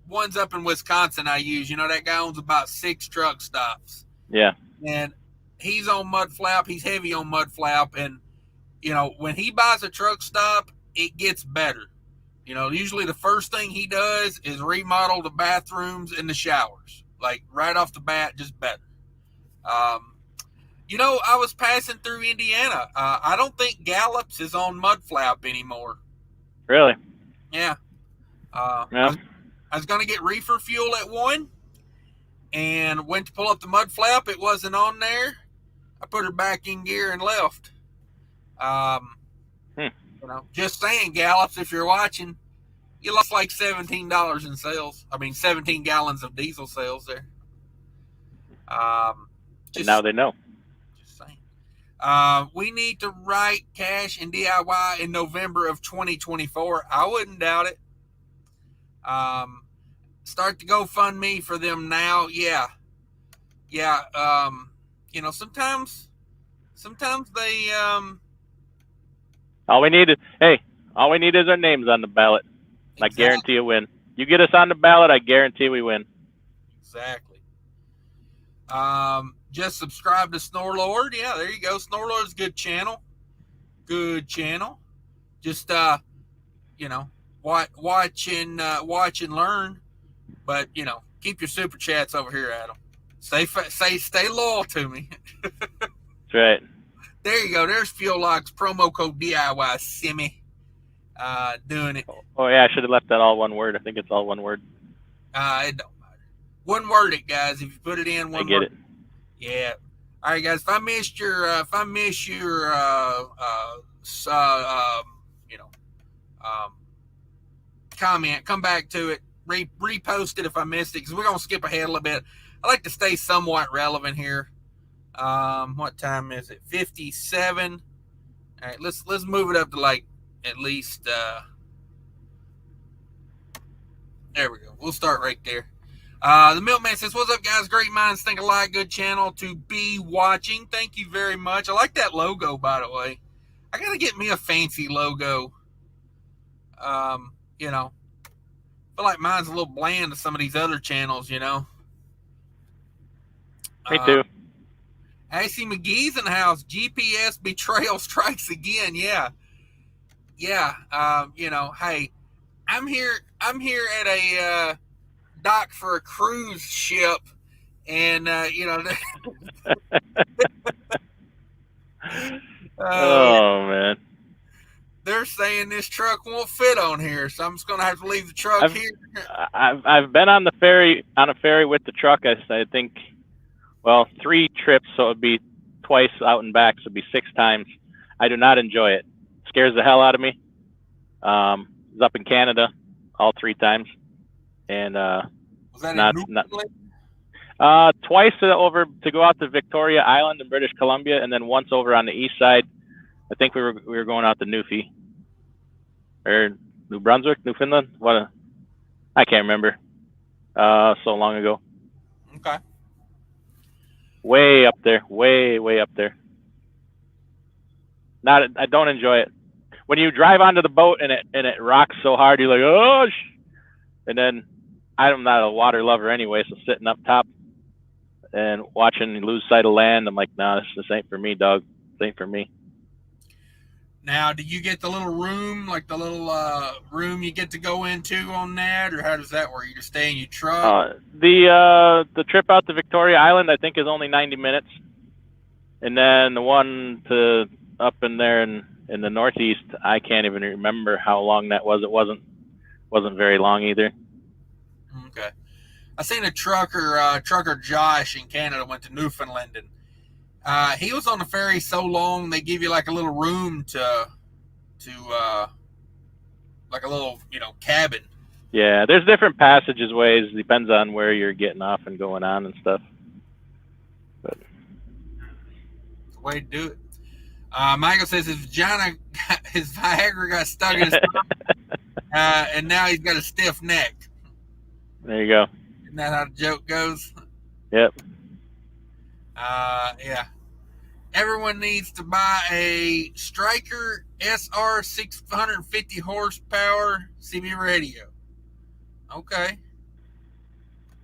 ones up in Wisconsin I use. That guy owns about 6 truck stops. Yeah. And he's on Mudflap. He's heavy on Mudflap. And, when he buys a truck stop, it gets better. Usually the first thing he does is remodel the bathrooms and the showers. Like right off the bat, just better. I was passing through Indiana. I don't think Gallops is on Mudflap anymore. Really? Yeah. Yeah. I was going to get reefer fuel at one and went to pull up the Mudflap. It wasn't on there. I put her back in gear and left. Just saying, Gallops, if you're watching, you lost like $17 in sales. 17 gallons of diesel sales there. And now they know. Just saying. We need to write cash and DIY in November of 2024. I wouldn't doubt it. Start the GoFundMe for them now. Yeah. Sometimes they. All we need is our names on the ballot. Exactly. I guarantee a win. You get us on the ballot, I guarantee we win. Exactly. Just subscribe to Snorlord. Yeah, there you go. Snorlord's a good channel. Just watch and learn. But keep your super chats over here, Adam. Stay loyal to me. That's right. There you go. There's Fuel Lock's promo code DIY Simi. Doing it. Oh yeah, I should have left that all one word. I think it's all one word. It don't matter. One word it, guys. If you put it in, one word. I get it. Yeah. All right, guys. If I missed your comment, come back to it. Repost it if I missed it, because we're gonna skip ahead a little bit. I like to stay somewhat relevant here. What time is it? 57. All right, let's move it up to like at least. There we go. We'll start right there. The Milkman says, "What's up, guys? Great minds think alike. Good channel to be watching. Thank you very much. I like that logo, by the way. I gotta get me a fancy logo. I feel like mine's a little bland to some of these other channels. Me too. Ashley McGee's in the house. GPS betrayal strikes again. Yeah. Hey, I'm here at a dock for a cruise ship, and oh man, they're saying this truck won't fit on here, so I'm just gonna have to leave the truck here. I've been on a ferry with the truck. I think, 3 trips, so it'd be twice out and back, so it'd be 6 times. I do not enjoy it. It scares the hell out of me. I was up in Canada all 3 times, and was that not twice over to go out to Victoria Island in British Columbia, and then once over on the east side. I think we were going out to Newfie or New Brunswick, Newfoundland. I can't remember. So long ago. Okay. Way up there, way up there. I don't enjoy it. When you drive onto the boat and it rocks so hard, you're like, oh, and then I'm not a water lover anyway, so sitting up top and watching you lose sight of land, I'm like, nah, this ain't for me, dog. This ain't for me. Now, do you get the little room, like the little room you get to go into on that, or how does that work? You just stay in your truck? The trip out to Victoria Island, I think, is only 90 minutes, and then the one to up in there in the Northeast, I can't even remember how long that was. It wasn't very long either. Okay, I seen a trucker Josh in Canada went to Newfoundland, and he was on the ferry so long they give you like a little room to like a little cabin. Yeah, there's different ways, depends on where you're getting off and going on and stuff. But it's the way to do it. Michael says his Viagra got stuck in his stomach, and now he's got a stiff neck. There you go. Isn't that how the joke goes? Yep. Yeah. Everyone needs to buy a Stryker SR 650 horsepower CB radio. Okay.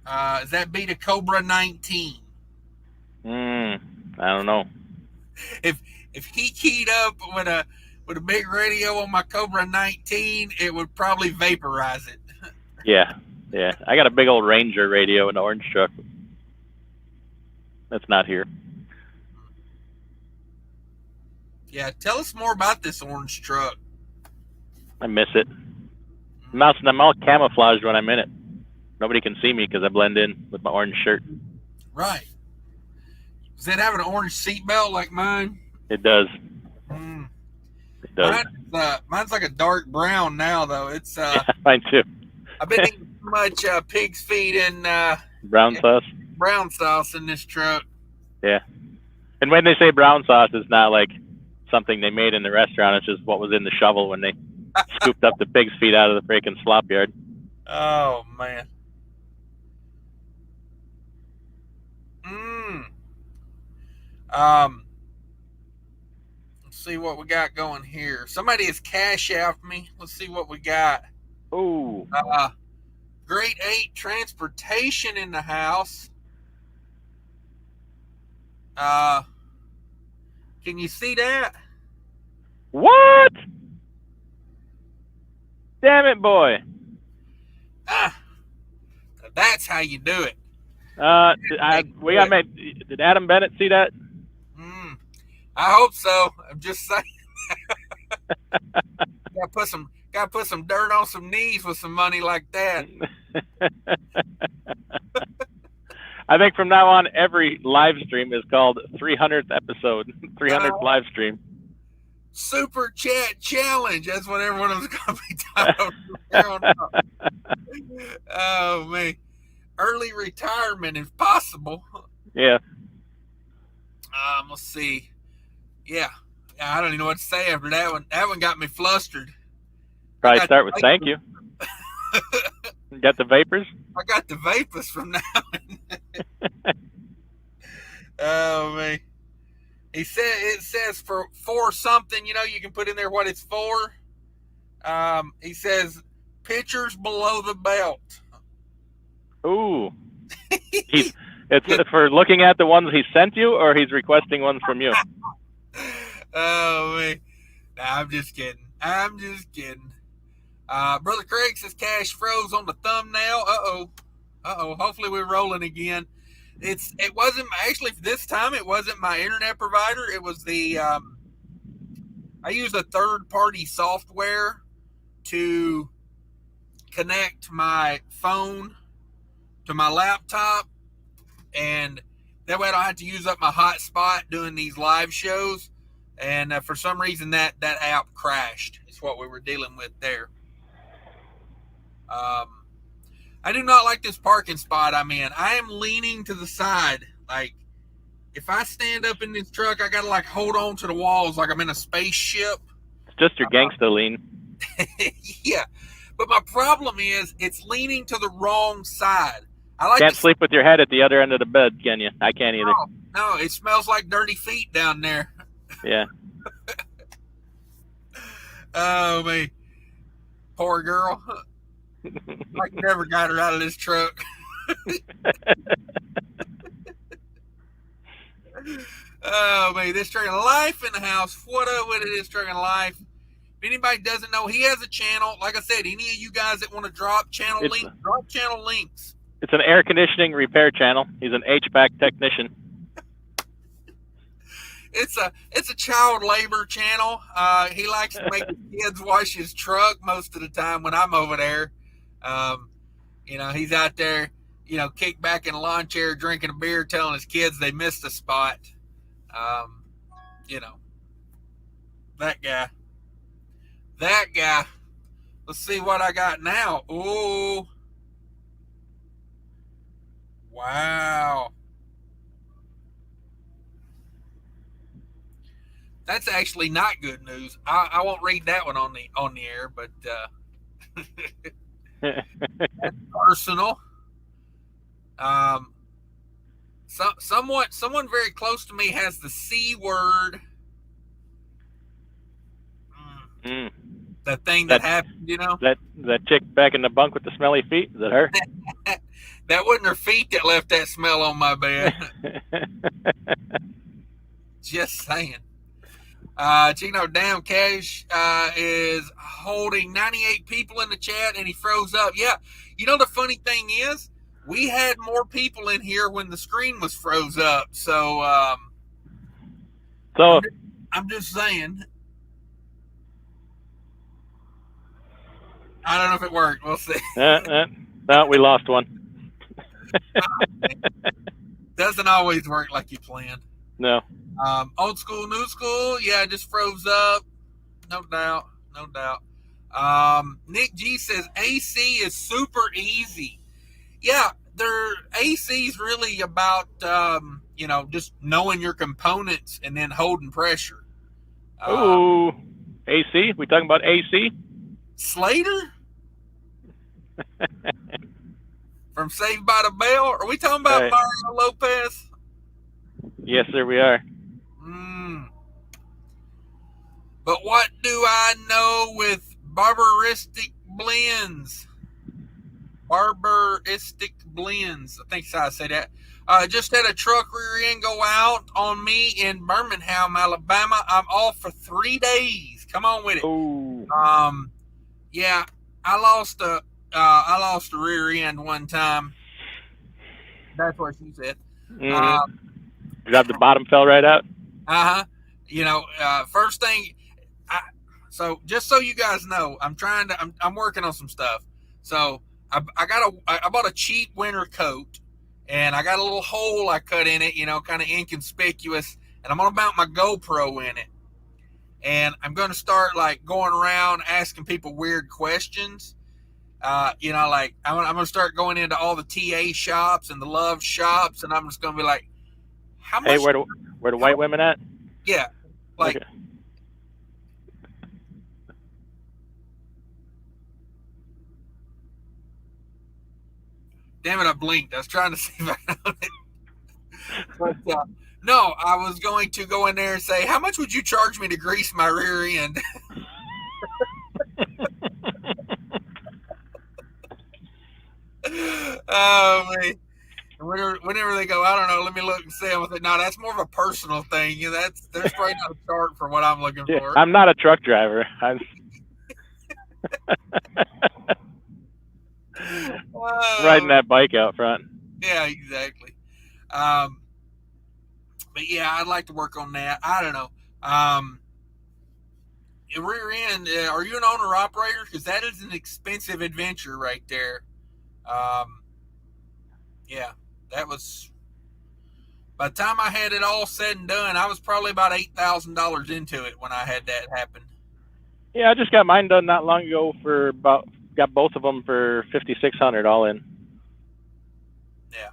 Does that beat a Cobra 19? I don't know. If he keyed up with a big radio on my Cobra 19, it would probably vaporize it. Yeah. I got a big old Ranger radio in the orange truck. That's not here. Yeah, tell us more about this orange truck. I miss it. I'm all camouflaged when I'm in it. Nobody can see me because I blend in with my orange shirt. Right. Does it have an orange seatbelt like mine? It does. It does. Mine's like a dark brown now, though. It's yeah, mine too. I've been eating too much pig's feet and brown sauce. Brown sauce in this truck. Yeah. And when they say brown sauce, it's not like something they made in the restaurant. It's just what was in the shovel when they scooped up the pig's feet out of the freaking slop yard. Oh, man. Let's see what we got going here. Somebody has cash out me. Let's see what we got. Ooh. Grade 8 transportation in the house. Can you see that? What? Damn it, boy. That's how you do it. Did Adam Bennett see that? I hope so. I'm just saying. Gotta put some dirt on some knees with some money like that. I think from now on, every live stream is called 300th episode, 300th live stream. Super Chat Challenge. That's what everyone was going to be talking about. Oh, man. Early retirement if possible. Yeah. Let's see. Yeah. I don't even know what to say after that one. That one got me flustered. Probably start with thank you. Got the vapors? I got the vapors from now. Oh, man. It says for something, you can put in there what it's for. He says pictures below the belt. Ooh. It's for looking at the ones he sent you, or he's requesting ones from you? Oh, man. Nah, I'm just kidding. Brother Craig says cash froze on the thumbnail. Uh-oh. Hopefully we're rolling again. It wasn't actually this time. It wasn't my internet provider. It was I use a third-party software to connect my phone to my laptop, and that way I don't have to use up my hotspot doing these live shows. And for some reason that app crashed. It's what we were dealing with there. I do not like this parking spot I'm in. I am leaning to the side. Like, if I stand up in this truck, I got to, hold on to the walls like I'm in a spaceship. It's just your gangsta lean. Yeah. But my problem is it's leaning to the wrong side. Can't sleep with your head at the other end of the bed, can you? I can't either. No, it smells like dirty feet down there. Yeah. Oh, man. Poor girl. I never got her out of this truck. Oh, man, this truck of life in the house. What up with this truck of life? If anybody doesn't know, he has a channel. Like I said, any of you guys that want to drop channel links. It's an air conditioning repair channel. He's an HVAC technician. It's a child labor channel. He likes to make the kids wash his truck most of the time when I'm over there. He's out there, kicked back in a lawn chair, drinking a beer, telling his kids they missed a spot. That guy. Let's see what I got now. Ooh. Wow. That's actually not good news. I won't read that one on the air, but that's personal. Someone very close to me has the C word. That thing that happened, That chick back in the bunk with the smelly feet, is that her? That wasn't her feet that left that smell on my bed. Just saying. Damn Cash is holding 98 people in the chat, and he froze up. Yeah, the funny thing is, we had more people in here when the screen was froze up. So, I'm just saying. I don't know if it worked. We'll see. No, we lost one. Doesn't always work like you planned. No. Old school, new school. Yeah, it just froze up. No doubt. Nick G says AC is super easy. Yeah, their AC is really about just knowing your components and then holding pressure. AC? We talking about AC? Slater from Saved by the Bell? Are we talking about Mario Lopez? Yes, sir, we are. But what do I know with barbaristic blends? Barbaristic blends. I think that's how I say that. Just had a truck rear end go out on me in Birmingham, Alabama. I'm off for 3 days. Come on with it. Ooh. Yeah, I lost a rear end one time. That's what she said. Got the bottom fell right out. First thing. So just so you guys know, I'm working on some stuff. So I bought a cheap winter coat, and I got a little hole I cut in it, kind of inconspicuous, and I'm gonna mount my GoPro in it. And I'm gonna start like going around asking people weird questions. I'm gonna start going into all the TA shops and the Love shops, and I'm just gonna be like, how much? Hey, where the white women at? Yeah, like. Okay. Damn it, I blinked. I was trying to see if I found it. But, no, I was going to go in there and say, how much would you charge me to grease my rear end? Oh, man. Whenever they go, I don't know, let me look and see. I'm like, no, that's more of a personal thing. There's probably not a chart for what I'm looking for. I'm not a truck driver. Riding that bike out front. Yeah, exactly. But yeah, I'd like to work on that. I don't know. Rear end, are you an owner operator? Because that is an expensive adventure right there. Yeah, that was, by the time I had it all said and done, I was probably about $8,000 into it when I had that happen. Yeah, I just got mine done not long ago got both of them for $5,600 all in. Yeah.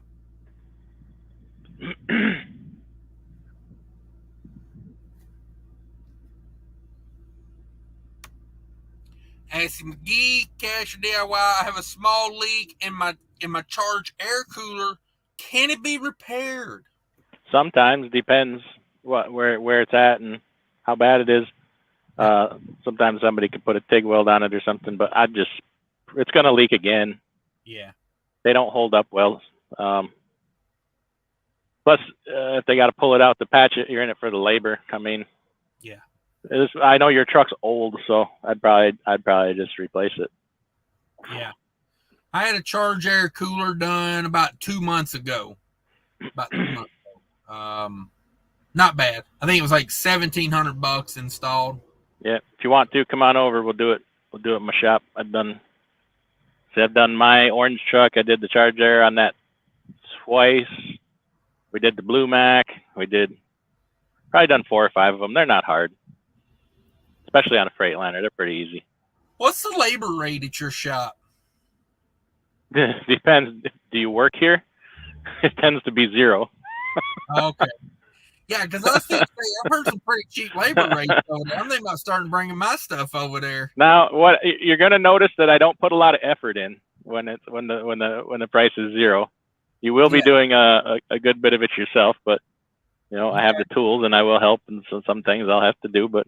Nancy McGee, Cash DIY. I have a small leak in my charge air cooler. Can it be repaired? Sometimes, depends where it's at and how bad it is. Sometimes somebody could put a TIG weld on it or something, but it's going to leak again. Yeah. They don't hold up well. Plus, if they got to pull it out to patch it, you're in it for the labor. I mean, yeah. I know your truck's old, so I'd probably just replace it. Yeah. I had a charge air cooler done about 2 months ago. Not bad. I think it was like $1,700 installed. Yeah. If you want to, come on over. We'll do it. We'll do it in my shop. I've done my orange truck. I did the charge air on that twice. We did the Blue Mac. We did probably done 4 or 5 of them. They're not hard, especially on a Freightliner. They're pretty easy. What's the labor rate at your shop? Depends. Do you work here? It tends to be 0. Okay. Yeah, because I've heard some pretty cheap labor rates over there. I'm thinking about starting bringing my stuff over there. Now, what you're going to notice that I don't put a lot of effort in when the price is 0. You will be doing a good bit of it yourself, but I have the tools and I will help, and so some things I'll have to do, but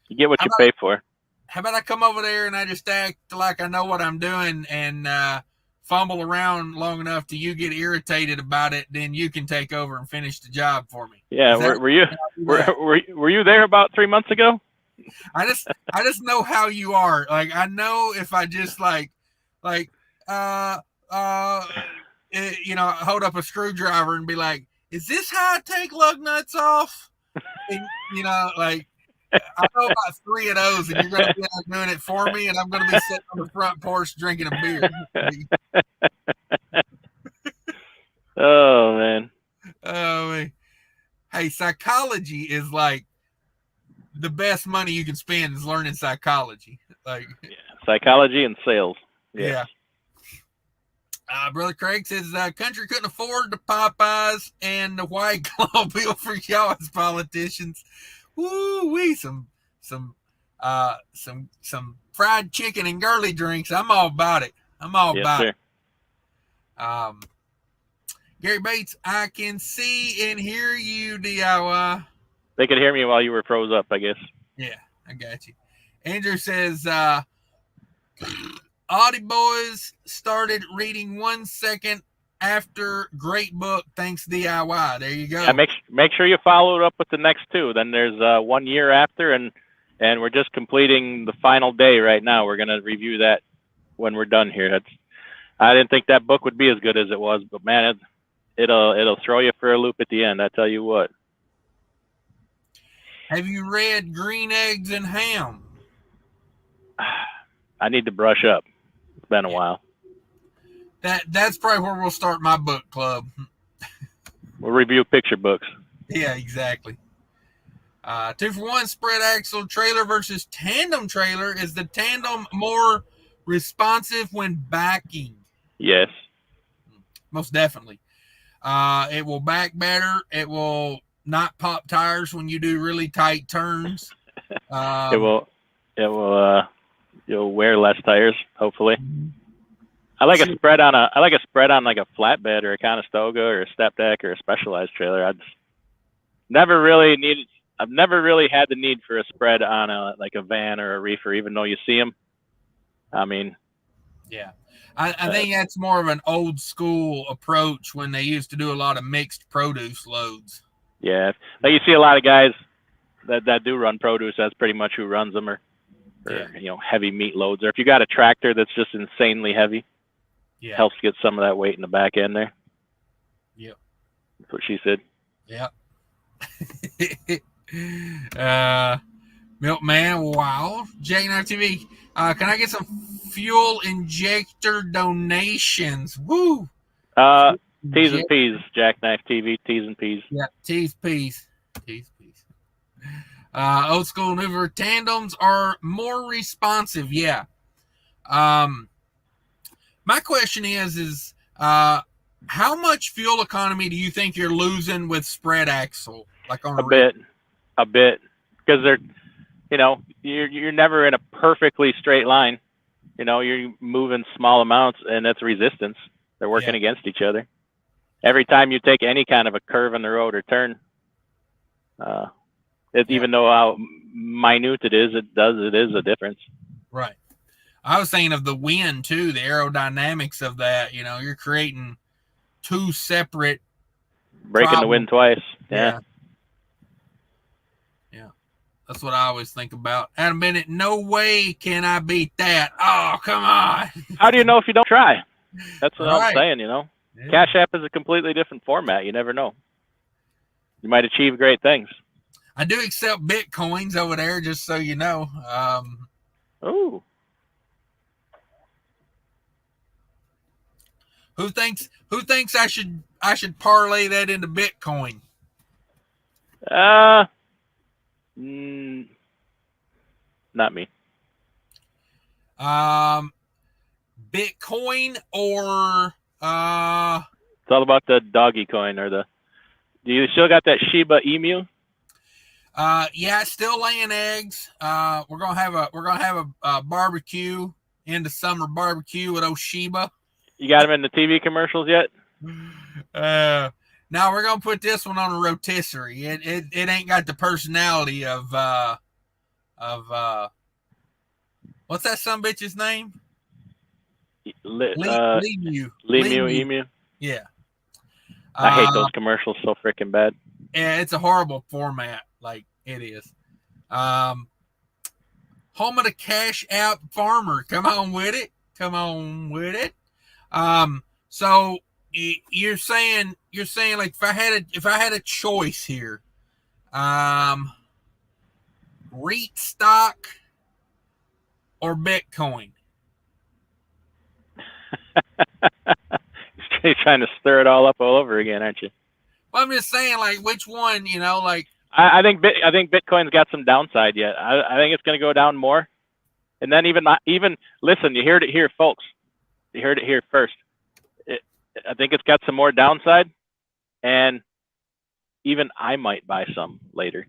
you get what you pay for. How about I come over there and I just act like I know what I'm doing and fumble around long enough till you get irritated about it, then you can take over and finish the job for me. Yeah, were you there about 3 months ago? I just know how you are. Like, I know if I just hold up a screwdriver and be like, is this how I take lug nuts off? And, I know about 3 of those, and you're going to be out doing it for me, and I'm going to be sitting on the front porch drinking a beer. Oh, man. Hey, psychology is like the best money you can spend is learning psychology. Psychology and sales. Yes. Yeah. Brother Craig says country couldn't afford the Popeyes and the White Claw bill for y'all as politicians. Woo-wee, some fried chicken and girly drinks. I'm all about it. It. Gary Bates, I can see and hear you, DIY. They could hear me while you were froze up, I guess. Yeah, I got you. Andrew says, Audi Boys started reading 1 second after. Great book. Thanks, DIY. There you go. Yeah, make sure you follow it up with the next 2. Then there's 1 year after, and we're just completing the final day right now. We're going to review that when we're done here. I didn't think that book would be as good as it was, but man, it'll throw you for a loop at the end. I tell you what. Have you read Green Eggs and Ham? I need to brush up. It's been a while. That's probably where we'll start my book club. We'll review picture books. Yeah, exactly. 2-for-1 spread axle trailer versus tandem trailer. Is the tandem more responsive when backing? Yes. Most definitely. It will back better. It will not pop tires when you do really tight turns. You'll wear less tires, hopefully. I like a spread on like a flatbed or a Conestoga or a step deck or a specialized trailer. I've never really had the need for a spread on a van or a reefer, even though you see them. I mean, yeah. I think that's more of an old school approach when they used to do a lot of mixed produce loads. Yeah, like you see a lot of guys that do run produce. That's pretty much who runs them, or heavy meat loads. Or if you got a tractor that's just insanely heavy, helps get some of that weight in the back end there. Yep, that's what she said. Yep. Milkman, wow. Jackknife TV. Can I get some fuel injector donations? Woo. T's and P's, Jackknife TV, T's and P's. Yeah, T's, P's. Old school maneuver tandems are more responsive. Yeah. My question is how much fuel economy do you think you're losing with spread axle? Like on a bit, because they're, you're never in a perfectly straight line. You're moving small amounts, and that's resistance. They're working against each other. Every time you take any kind of a curve in the road or turn, even though how minute it is, it is a difference. Right. I was thinking of the wind too, the aerodynamics of that. You're creating 2 separate breaking the wind twice. Yeah. That's what I always think about. Adam Bennett, no way can I beat that. Oh, come on. How do you know if you don't try? That's what I'm saying, Yeah. Cash App is a completely different format. You never know. You might achieve great things. I do accept Bitcoins over there, just so you know. Oh. Who thinks I should parlay that into Bitcoin? Not me. Bitcoin or it's all about the doggy coin or do you still got that Shiba Emu? Yeah, still laying eggs. We're gonna have a barbecue, end of summer barbecue with Shiba. You got them in the TV commercials yet? Now we're gonna put this one on a rotisserie. It ain't got the personality of what's that son bitch's name? Emu. Yeah. I hate those commercials so freaking bad. Yeah, it's a horrible format. Like, it is. Home of the Cash App Farmer. Come on with it. So you're saying like if I had a choice here, REIT stock or Bitcoin? You're trying to stir it all up all over again, aren't you? Well, I'm just saying, like, which one, like. I think Bitcoin's got some downside yet. I think it's going to go down more, and then even listen. You heard it here, folks. You heard it here first. I think it's got some more downside, and even I might buy some later.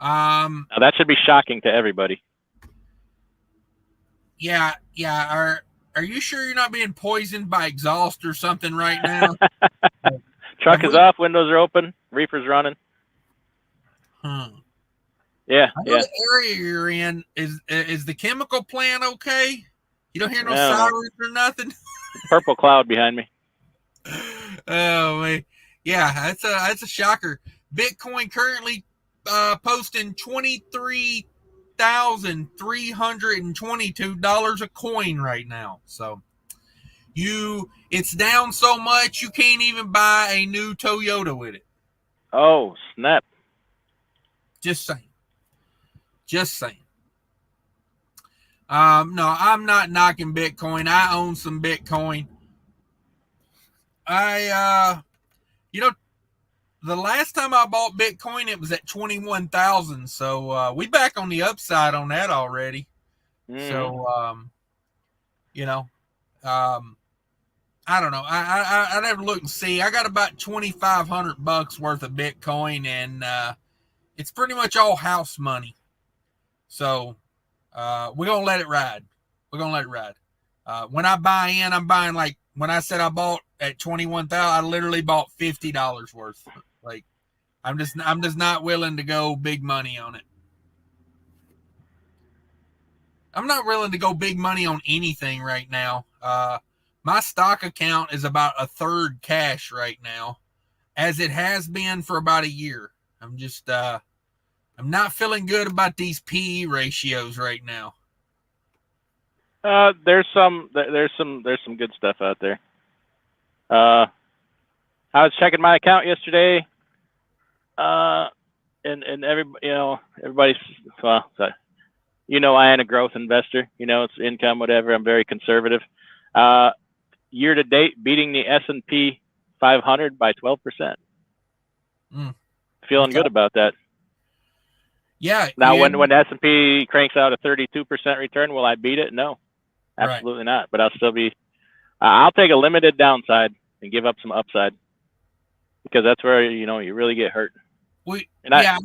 Now that should be shocking to everybody. Yeah. Are you sure you're not being poisoned by exhaust or something right now? Truck is off, windows are open, reefer's running. Yeah. The area you're in is the chemical plant okay? You don't hear no sirens or nothing? Purple cloud behind me. Oh man. Yeah, that's a shocker. Bitcoin currently posting $23,322 a coin right now. So it's down so much you can't even buy a new Toyota with it. Oh, snap. Just saying. No, I'm not knocking Bitcoin. I own some Bitcoin. The last time I bought Bitcoin, it was at 21,000. So we back on the upside on that already. So I don't know. I never look and see. I got about $2,500 worth of Bitcoin, and it's pretty much all house money. So we're gonna let it ride. When I buy in, I'm buying, like, when I said I bought at 21,000, I literally bought $50 worth. Like, I'm just not willing to go big money on it. I'm not willing to go big money on anything right now. My stock account is about a third cash right now, as it has been for about a year. I'm just I'm not feeling good about these PE ratios right now. There's some good stuff out there. I was checking my account yesterday, and everybody's I am a growth investor. It's income, whatever. I'm very conservative. Year to date, beating the S&P 500 by 12%. Feeling good about that. Yeah. Now, when the S&P cranks out a 32% return, will I beat it? No, absolutely not. But I'll still be. I'll take a limited downside and give up some upside, because that's where you really get hurt. I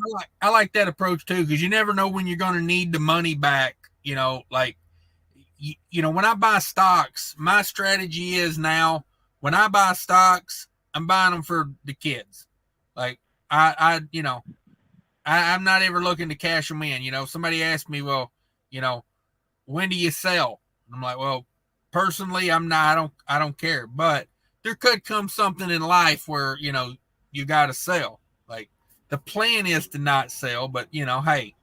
like that approach too, because you never know when you're going to need the money back. When I buy stocks, my strategy is now, when I buy stocks, I'm buying them for the kids. Like, I'm not ever looking to cash them in. Somebody asked me, well, when do you sell? And I'm like, well, personally, I'm not. I don't care. But there could come something in life where you got to sell. Like, the plan is to not sell, but hey,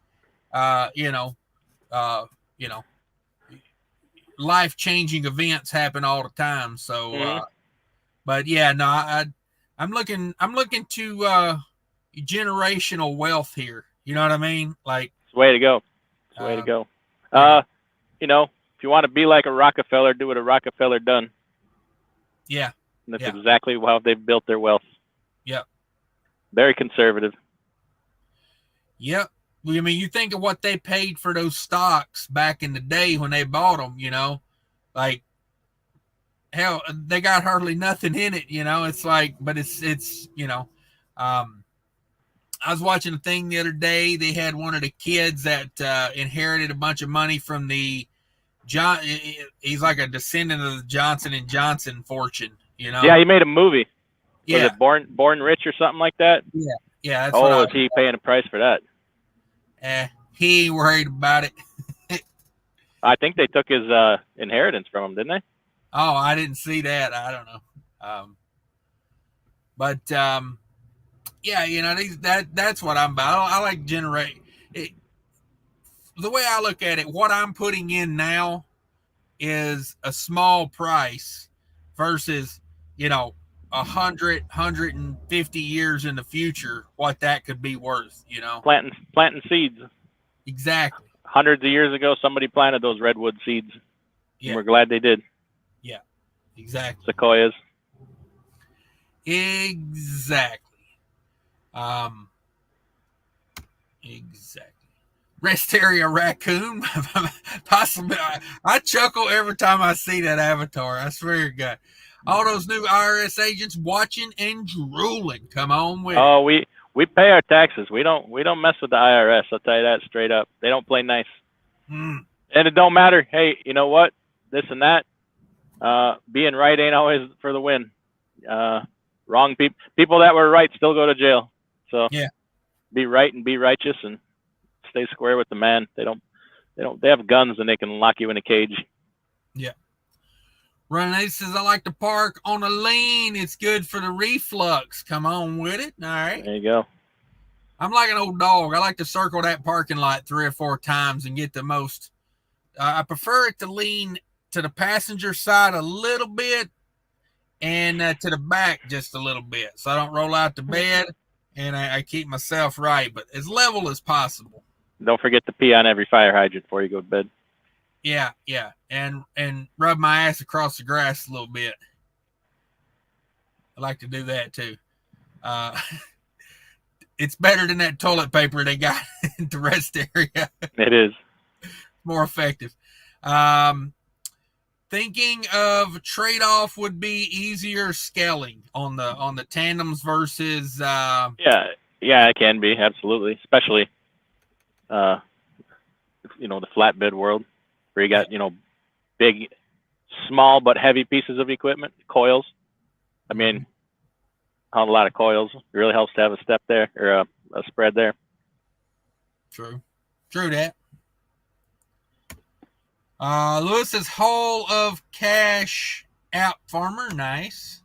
life-changing events happen all the time. So, but yeah, no, I'm looking to generational wealth here. You know what I mean? Like, it's the way to go. It's the way to go. If you want to be like a Rockefeller, do what a Rockefeller done. Yeah. And that's exactly how they've built their wealth. Yep. Very conservative. Yep. I mean, you think of what they paid for those stocks back in the day when they bought them, like, hell, they got hardly nothing in it, it's like, but it's I was watching a thing the other day. They had one of the kids that inherited a bunch of money from the he's like a descendant of the Johnson & Johnson fortune, Yeah, he made a movie. Yeah. Was it Born Rich or something like that? Yeah. That's is he paying a price for that? He ain't worried about it. I think they took his inheritance from him, didn't they? Oh, I didn't see that. I don't know. But yeah, that's what I'm about. I like generate it. The way I look at it, what I'm putting in now is a small price versus, 150 years in the future, what that could be worth, Planting seeds. Exactly. Hundreds of years ago, somebody planted those redwood seeds. Yeah. And we're glad they did. Yeah, exactly. Sequoias. Exactly. Exactly. Rest area raccoon. Possibly. I chuckle every time I see that avatar. I swear to God. All those new IRS agents watching and drooling. Come on with it. We pay our taxes. We don't mess with the IRS. I'll tell you that straight up. They don't play nice. And it don't matter. Hey, you know what? This and that. Being right ain't always for the win. Wrong people that were right still go to jail. So yeah, be right and be righteous and stay square with the man. They have guns and they can lock you in a cage. Yeah. Renee says, I like to park on a lane. It's good for the reflux. Come on with it. All right. There you go. I'm like an old dog. I like to circle that parking lot 3 or 4 times and get the most. I prefer it to lean to the passenger side a little bit and to the back just a little bit. So I don't roll out the bed and I keep myself right, but as level as possible. Don't forget to pee on every fire hydrant before you go to bed. Yeah, and rub my ass across the grass a little bit. I like to do that too. It's better than that toilet paper they got in the rest area. It is more effective. Thinking of trade-off would be easier scaling on the tandems versus. Yeah, it can be absolutely, especially, the flatbed world. Where you got, big, small but heavy pieces of equipment, coils. I mean, a lot of coils. It really helps to have a step there or a spread there. True that. Lewis says Hall of Cash app farmer, nice.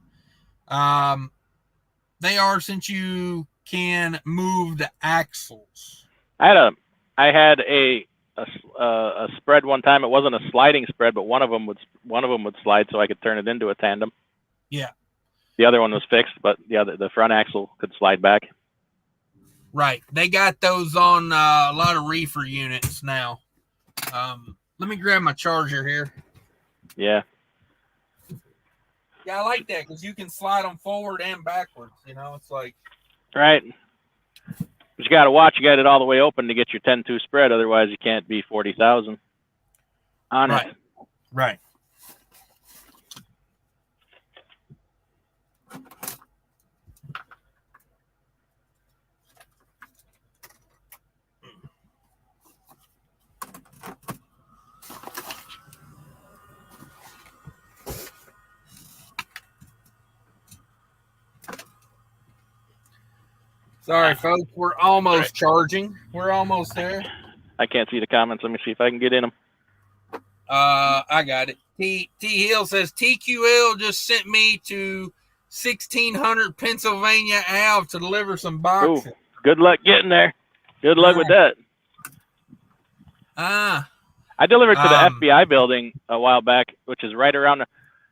They are since you can move the axles. I had a spread one time. It wasn't a sliding spread, but one of them would slide, so I could turn it into a tandem. Yeah. The other one was fixed, but the front axle could slide back. Right. They got those on a lot of reefer units now. Let me grab my charger here. Yeah. Yeah, I like that because you can slide them forward and backwards. It's like. Right. But you got to watch. You got it all the way open to get your 10-2 spread. Otherwise, you can't be 40,000 on it. Right. Sorry, folks. We're almost charging. We're almost there. I can't see the comments. Let me see if I can get in them. I got it. T Hill says TQL just sent me to 1600 Pennsylvania Ave to deliver some boxes. Ooh, good luck getting there. Good luck with that. I delivered to the FBI building a while back, which is right around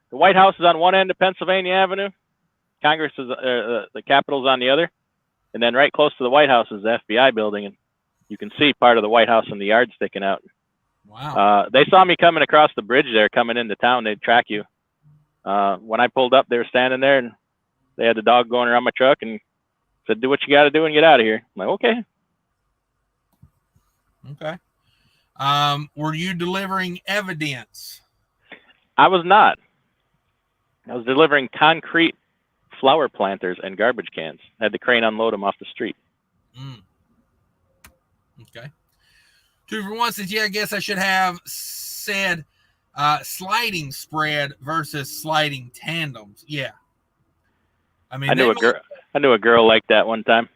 the White House is on one end of Pennsylvania Avenue. Congress is the Capitol's on the other. And then right close to the White House is the FBI building, and you can see part of the White House and the yard sticking out. Wow. They saw me coming across the bridge there, coming into town. They'd track you. When I pulled up, they were standing there, and they had the dog going around my truck and said, do what you got to do and get out of here. I'm like, okay. Okay. Were you delivering evidence? I was not. I was delivering concrete flower planters and garbage cans. I had the crane unload them off the street. Okay. 2 for 1 says, yeah, I guess I should have said sliding spread versus sliding tandems. Yeah. I mean, I knew a girl like that one time.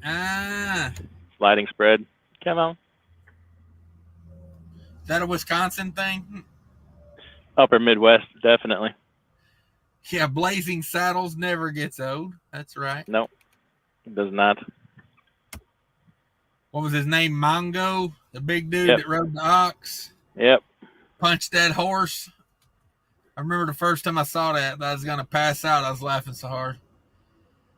Ah. Sliding spread. Come on. Is that a Wisconsin thing? Upper Midwest, definitely. Yeah, Blazing Saddles never gets old. That's right. No, it does not. What was his name? Mongo, the big dude that rode the ox. Yep. Punched that horse. I remember the first time I saw that, I was going to pass out. I was laughing so hard.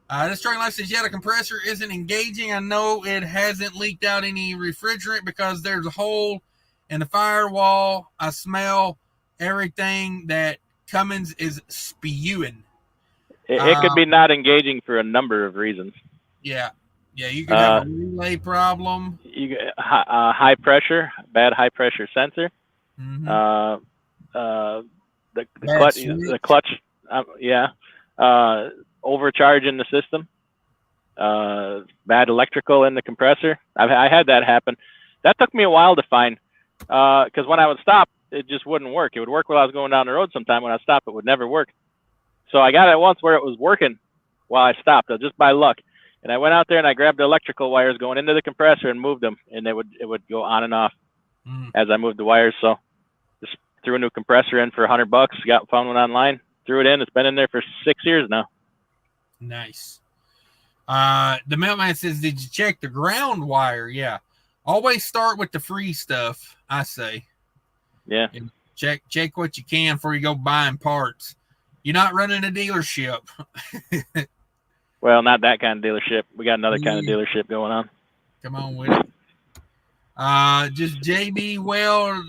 This Trucking Life says, yeah, the compressor isn't engaging. I know it hasn't leaked out any refrigerant because there's a hole in the firewall. I smell everything that Cummins is spewing. It could be not engaging for a number of reasons. Yeah. Yeah, you could have a relay problem. You high pressure, bad high pressure sensor. Mm-hmm. The clutch, overcharge in the system. Bad electrical in the compressor. I had that happen. That took me a while to find, because when I would stop, it just wouldn't work. It would work while I was going down the road sometime. When I stopped, it would never work. So I got it once where it was working while I stopped, just by luck. And I went out there and I grabbed the electrical wires going into the compressor and moved them, and it would go on and off as I moved the wires. So just threw a new compressor in for $100. Found one online, threw it in. It's been in there for 6 years now. Nice. The mailman says, did you check the ground wire? Yeah. Always start with the free stuff, I say. Yeah. And check what you can before you go buying parts. You're not running a dealership. Well, not that kind of dealership. We got another kind of dealership going on. Come on with it. Just JB weld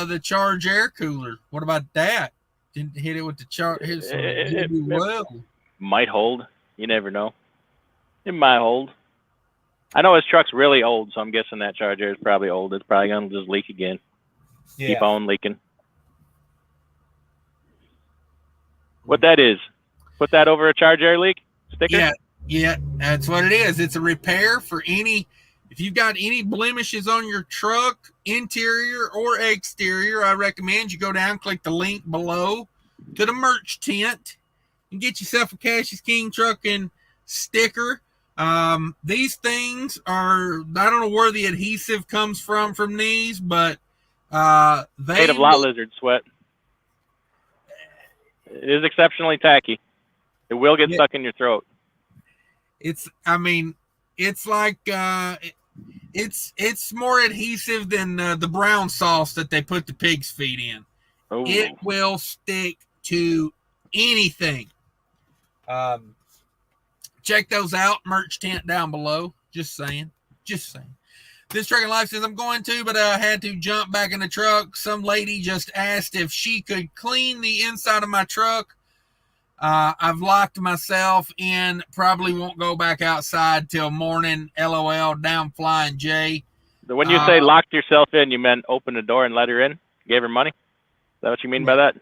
the Charge air cooler. What about that? Didn't hit it with the Charge. JB weld. Might hold. You never know. It might hold. I know his truck's really old, so I'm guessing that Charge air is probably old. It's probably going to just leak again. Yeah. Keep on leaking. What that is? Put that over a Charge air leak sticker? Yeah, that's what it is. It's a repair for any, if you've got any blemishes on your truck, interior or exterior, I recommend you go down, click the link below to the merch tent and get yourself a CashisKingtrucking sticker. These things are, I don't know where the adhesive comes from these, but they made of lot lizard sweat. It is exceptionally tacky. It will get stuck in your throat. It's like it's more adhesive than the brown sauce that they put the pig's feet in. Oh. It will stick to anything. Check those out. Merch tent down below. Just saying. This Trucking Life says, I'm going to, but I had to jump back in the truck. Some lady just asked if she could clean the inside of my truck. I've locked myself in. Probably won't go back outside till morning. LOL. Down flying J. When you say locked yourself in, you meant open the door and let her in? Gave her money? Is that what you mean by that?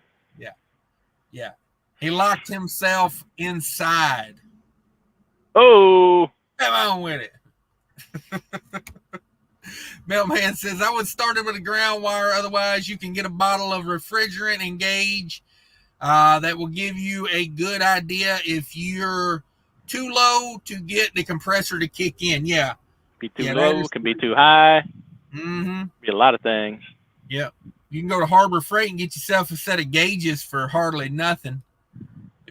Yeah. He locked himself inside. Oh. Come on with it. Mailman says, I would start it with a ground wire. Otherwise, you can get a bottle of refrigerant and gauge. That will give you a good idea if you're too low to get the compressor to kick in. Yeah. Be too low, can be too high. Mm-hmm. Be a lot of things. Yep. You can go to Harbor Freight and get yourself a set of gauges for hardly nothing.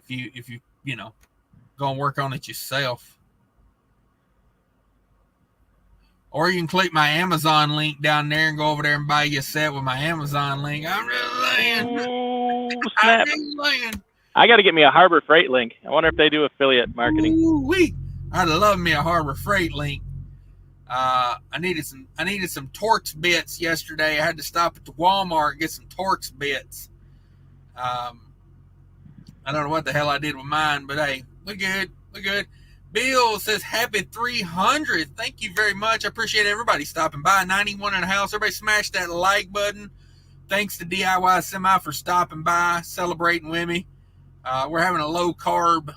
If you go and work on it yourself. Or you can click my Amazon link down there and go over there and buy you a set with my Amazon link. I'm just saying. Oh, snap. I got to get me a Harbor Freight link. I wonder if they do affiliate marketing. Ooh-wee. I'd love me a Harbor Freight link. I needed some Torx bits yesterday. I had to stop at the Walmart and get some Torx bits. I don't know what the hell I did with mine, but hey, we're good. Bill says, happy 300. Thank you very much. I appreciate everybody stopping by. 91 in the house. Everybody smash that like button. Thanks to DIY Semi for stopping by, celebrating with me. We're having a low carb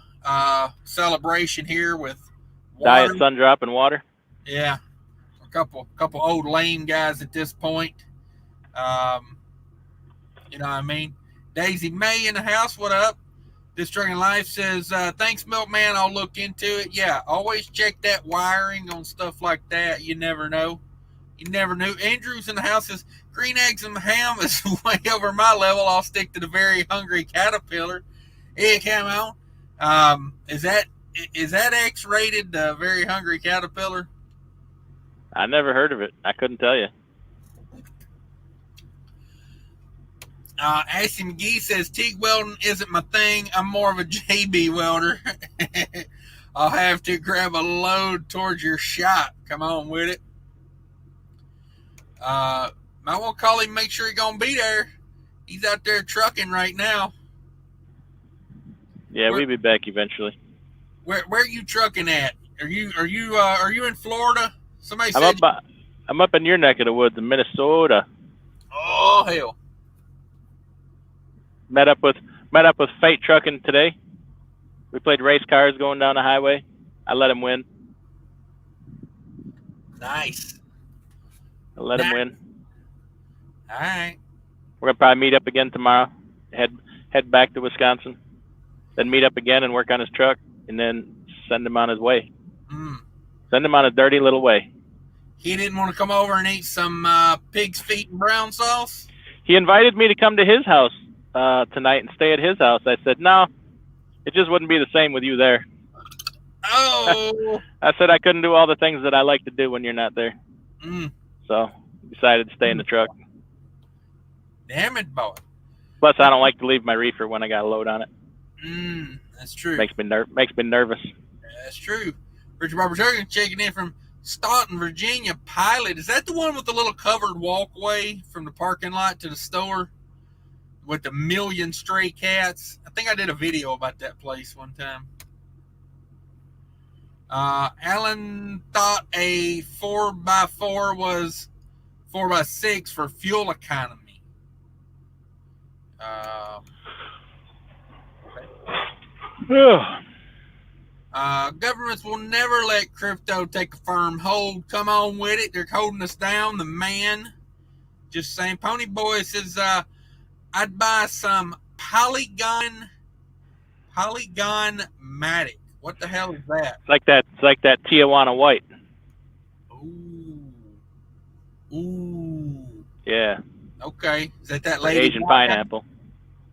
celebration here with water. Diet Sun Drop and water. Yeah. A couple old lame guys at this point. You know what I mean? Daisy May in the house. What up? This Trucking Life says, thanks, Milkman. I'll look into it. Yeah, always check that wiring on stuff like that. You never know. You never knew. Andrew's in the house says, Green eggs and ham is way over my level. I'll stick to the very hungry caterpillar. Hey, come on. Is that X-rated? The very hungry caterpillar. I never heard of it. I couldn't tell you. Ashley McGee says TIG welding isn't my thing. I'm more of a JB welder. I'll have to grab a load towards your shop. Come on with it. Might want to call him, make sure he's gonna be there. He's out there trucking right now. Yeah, we'll be back eventually. Where are you trucking at? Are you in Florida? Somebody said I'm up in your neck of the woods in Minnesota. Oh hell. Met up with Fate Trucking today. We played race cars going down the highway. I let him win. Nice. I let him win. All right. We're gonna probably meet up again tomorrow. Head back to Wisconsin, then meet up again and work on his truck, and then send him on his way. Send him on a dirty little way. He didn't want to come over and eat some pig's feet and brown sauce? He invited me to come to his house tonight and stay at his house. I said, no, it just wouldn't be the same with you there. Oh. I said I couldn't do all the things that I like to do when you're not there. So decided to stay in the truck. Damn it, boy. Plus, I don't like to leave my reefer when I got a load on it. That's true. Makes me nervous. That's true. Richard Barber Turgan checking in from Staunton, Virginia. Pilot, is that the one with the little covered walkway from the parking lot to the store with the million stray cats? I think I did a video about that place one time. Alan thought a 4x4 was 4x6 for fuel economy. Governments will never let crypto take a firm hold. Come on with it. They're holding us down. The man. Just saying. Pony Boy says, I'd buy some Polygon Matic. What the hell is that? It's like that Tijuana white. Ooh. Yeah. Okay. Is that Lady Asian Gaga? pineapple.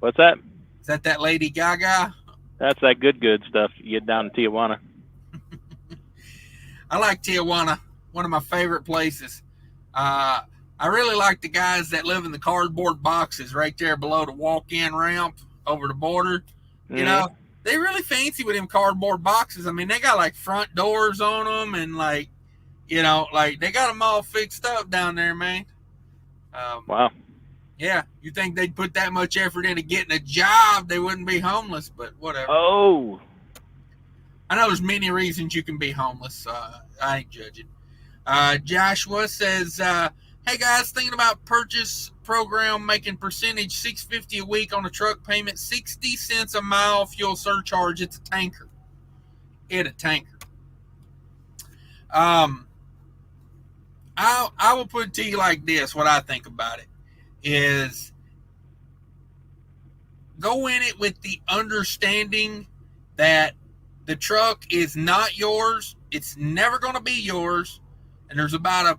What's that? Is that Lady Gaga? That's that good stuff you get down in Tijuana. I like Tijuana. One of my favorite places. I really like the guys that live in the cardboard boxes right there below the walk-in ramp over the border. You know, they really fancy with them cardboard boxes. I mean, they got like front doors on them and like, you know, like they got them all fixed up down there, man. Wow. Yeah, you think they'd put that much effort into getting a job, they wouldn't be homeless, but whatever. Oh. I know there's many reasons you can be homeless. I ain't judging. Joshua says, hey guys, thinking about purchase program, making percentage $6.50 a week on a truck payment, 60 cents a mile fuel surcharge. It's a tanker. A tanker. I will put it to you like this. What I think about it is go in it with the understanding that the truck is not yours. It's never going to be yours. And there's about a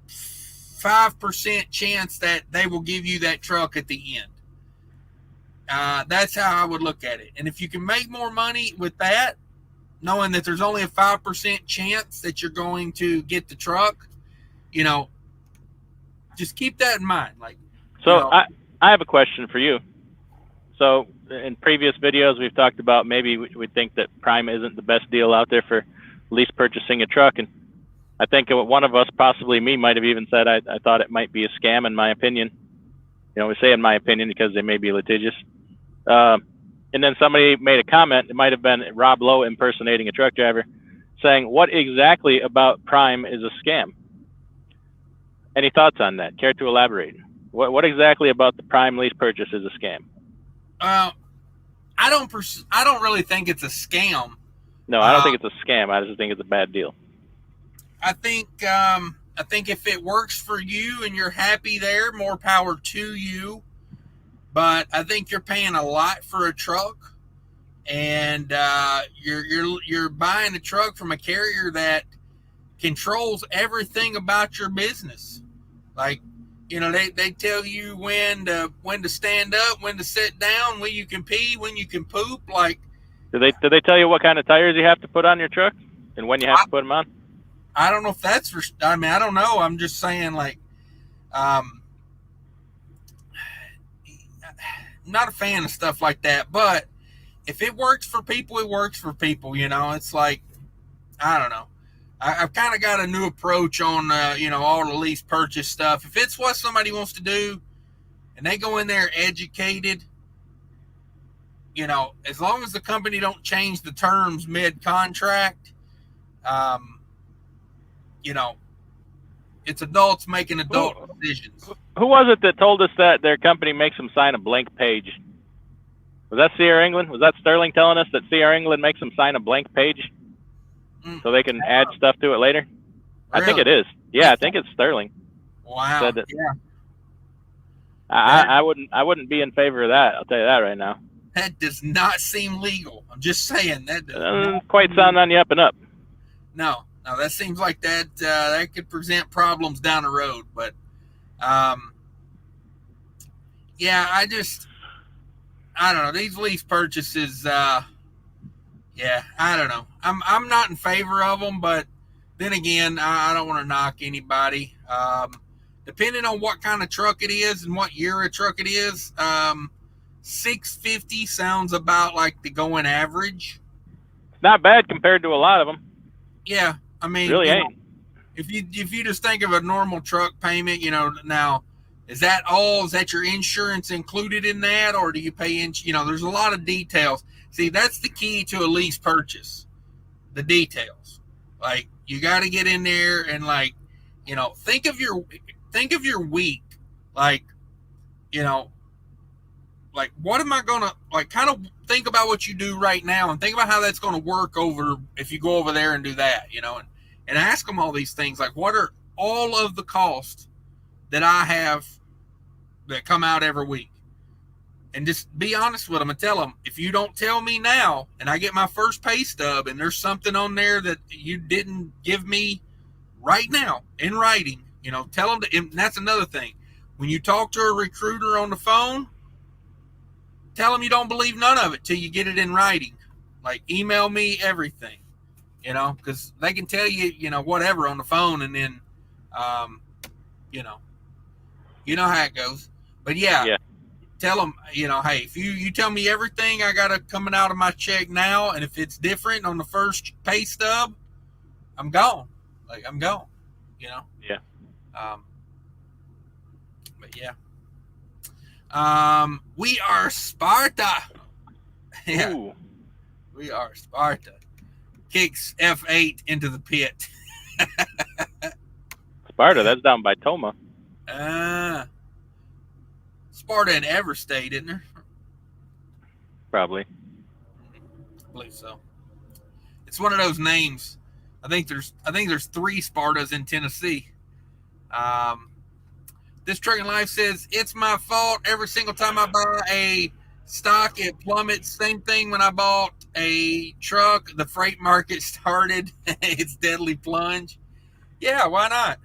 5% chance that they will give you that truck at the end. That's how I would look at it. And if you can make more money with that, knowing that there's only a 5% chance that you're going to get the truck, you know, just keep that in mind. Like, so you know, I have a question for you. So in previous videos, we've talked about maybe we think that Prime isn't the best deal out there for lease purchasing a truck. And I think one of us, possibly me, might have even said I thought it might be a scam, in my opinion. You know, we say in my opinion because they may be litigious. And then somebody made a comment, it might have been Rob Lowe impersonating a truck driver, saying, what exactly about Prime is a scam? Any thoughts on that? Care to elaborate? What exactly about the Prime lease purchase is a scam? I don't really think it's a scam. No, I don't think it's a scam. I just think it's a bad deal. I think if it works for you and you're happy there, more power to you. But I think you're paying a lot for a truck, and you're buying a truck from a carrier that controls everything about your business. Like, They tell you when to stand up, when to sit down, when you can pee, when you can poop. Like, do they tell you what kind of tires you have to put on your truck and when you have to put them on? I don't know if that's for. I mean, I don't know. I'm just saying, like, not a fan of stuff like that. But if it works for people, it works for people. It's like, I don't know. I've kind of got a new approach on, all the lease purchase stuff. If it's what somebody wants to do and they go in there educated, as long as the company don't change the terms mid-contract, it's adults making adult decisions. Who was it that told us that their company makes them sign a blank page? Was that CR England? Was that Sterling telling us that CR England makes them sign a blank page? So they can add stuff to it later? Really? I think it is. Yeah, I think it's Sterling. Wow. Said that. Yeah. I wouldn't be in favor of that. I'll tell you that right now. That does not seem legal. I'm just saying that doesn't quite sound on the up and up. No, that seems like that could present problems down the road. But yeah, I don't know. These lease purchases, yeah, I don't know. I'm not in favor of them, but then again, I don't want to knock anybody. Depending on what kind of truck it is and what year of truck it is, $650 sounds about like the going average. Not bad compared to a lot of them. Yeah, I mean, really ain't. If you just think of a normal truck payment, now is that all? Is that your insurance included in that, or do you pay there's a lot of details. See, that's the key to a lease purchase, the details. Like, you got to get in there and, like, think of your week. Like, like, what am I going to, like, kind of think about what you do right now and think about how that's going to work over if you go over there and do that, and ask them all these things. Like, what are all of the costs that I have that come out every week? And just be honest with them and tell them, if you don't tell me now and I get my first pay stub and there's something on there that you didn't give me right now in writing, tell them and that's another thing. When you talk to a recruiter on the phone, tell them you don't believe none of it till you get it in writing. Like, email me everything, because they can tell you, whatever on the phone, and then, you know how it goes. But yeah. Tell them, hey, if you tell me everything I got coming out of my check now, and if it's different on the first pay stub, I'm gone. Like, I'm gone, Yeah. But yeah. We are Sparta. Yeah. Ooh. We are Sparta. Kicks F8 into the pit. Sparta, that's down by Toma. Sparta and Everstate, isn't there? Probably. I believe so. It's one of those names. I think there's 3 Spartas in Tennessee. This Trucking Life says, it's my fault every single time I buy a stock, it plummets. Same thing when I bought a truck, the freight market started its deadly plunge. Yeah, why not?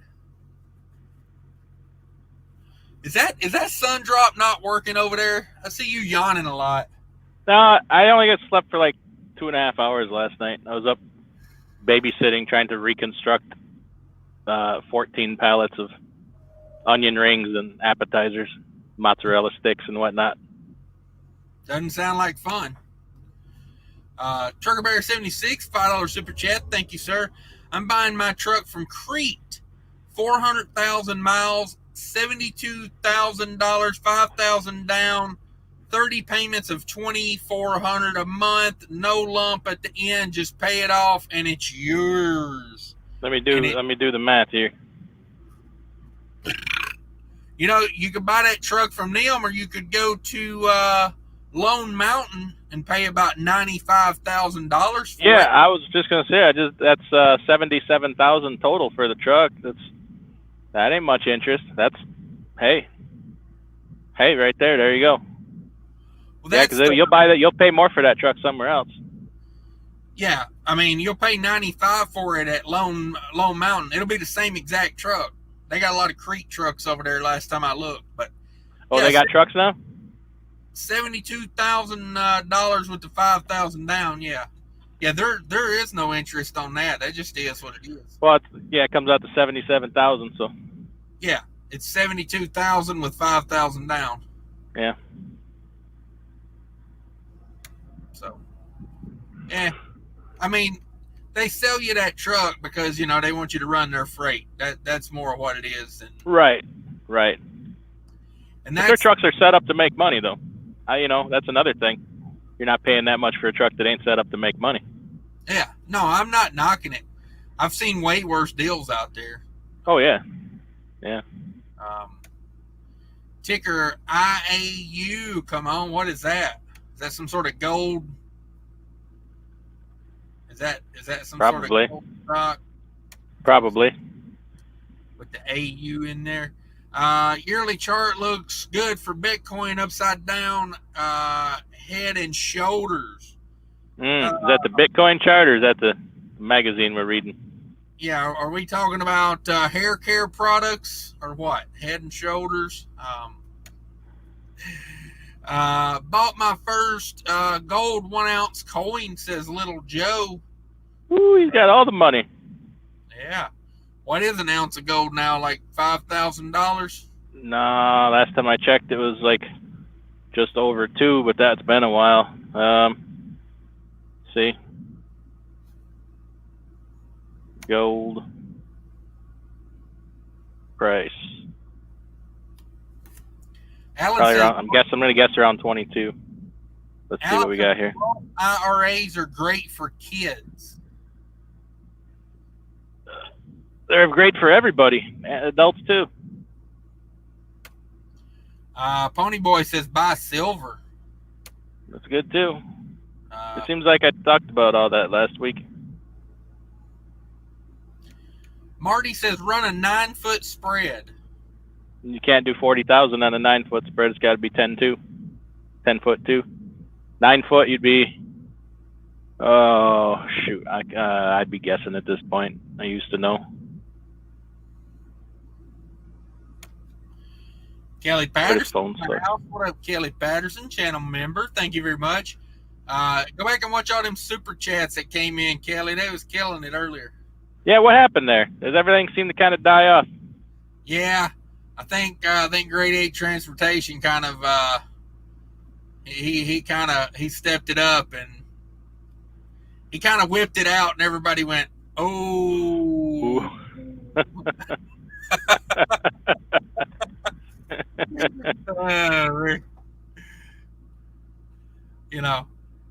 Is that sun drop not working over there? I see you yawning a lot. No, I only got slept for like 2.5 hours last night. I was up babysitting, trying to reconstruct 14 pallets of onion rings and appetizers, mozzarella sticks and whatnot. Doesn't sound like fun. Trucker Bear 76, $5 super chat. Thank you, sir. I'm buying my truck from Crete. 400,000 miles, $72,000, $5,000 down, 30 payments of $2,400 a month, no lump at the end. Just pay it off, and it's yours. Let me do the math here. You could buy that truck from them, or you could go to Lone Mountain and pay about $95,000 for it. Yeah, I was just gonna say, that's $77,000 total for the truck. That ain't much interest. That's hey, right there. There you go. Well, yeah, because you'll pay more for that truck somewhere else. Yeah, I mean, you'll pay $95 for it at Lone Mountain. It'll be the same exact truck. They got a lot of Crete trucks over there last time I looked. But they got trucks now? $72,000 with the $5,000 down. Yeah. Yeah, there is no interest on that. That just is what it is. Well, it comes out to 77,000. So. Yeah, it's 72,000 with 5,000 down. Yeah. So, I mean, they sell you that truck because they want you to run their freight. That's more what it is. Right. And their trucks are set up to make money, though. That's another thing. You're not paying that much for a truck that ain't set up to make money. Yeah. No, I'm not knocking it. I've seen way worse deals out there. Oh, yeah. Yeah. Ticker IAU, come on. What is that? Is that some sort of gold? Is that some sort of gold stock? Probably. With the AU in there. Yearly chart looks good for Bitcoin, upside down, head and shoulders. Is that the Bitcoin chart, or is that the magazine we're reading? Yeah, are we talking about hair care products or what? Head and shoulders. Bought my first gold 1 ounce coin, says Little Joe. Ooh, he's got all the money. Yeah. What is an ounce of gold now? Like $5,000? Nah, last time I checked, it was like just over 2, but that's been a while. See, gold price. Probably around, I'm gonna guess around 22. Let's see what we got here. IRAs are great for kids. They're great for everybody, adults too. Ponyboy says buy silver. That's good too. It seems like I talked about all that last week. Marty says run a 9-foot spread. You can't do 40,000 on a 9-foot spread. It's got to be 10-2, 10-foot 2. 9 foot, you'd be. Oh shoot! I'd be guessing at this point. I used to know. Kelly Patterson. What up, Kelly Patterson, channel member? Thank you very much. Go back and watch all them super chats that came in, Kelly. They was killing it earlier. Yeah, what happened there? Does everything seem to kind of die off? Yeah, I think Grade 8 Transportation kind of he stepped it up, and he kind of whipped it out, and everybody went, oh.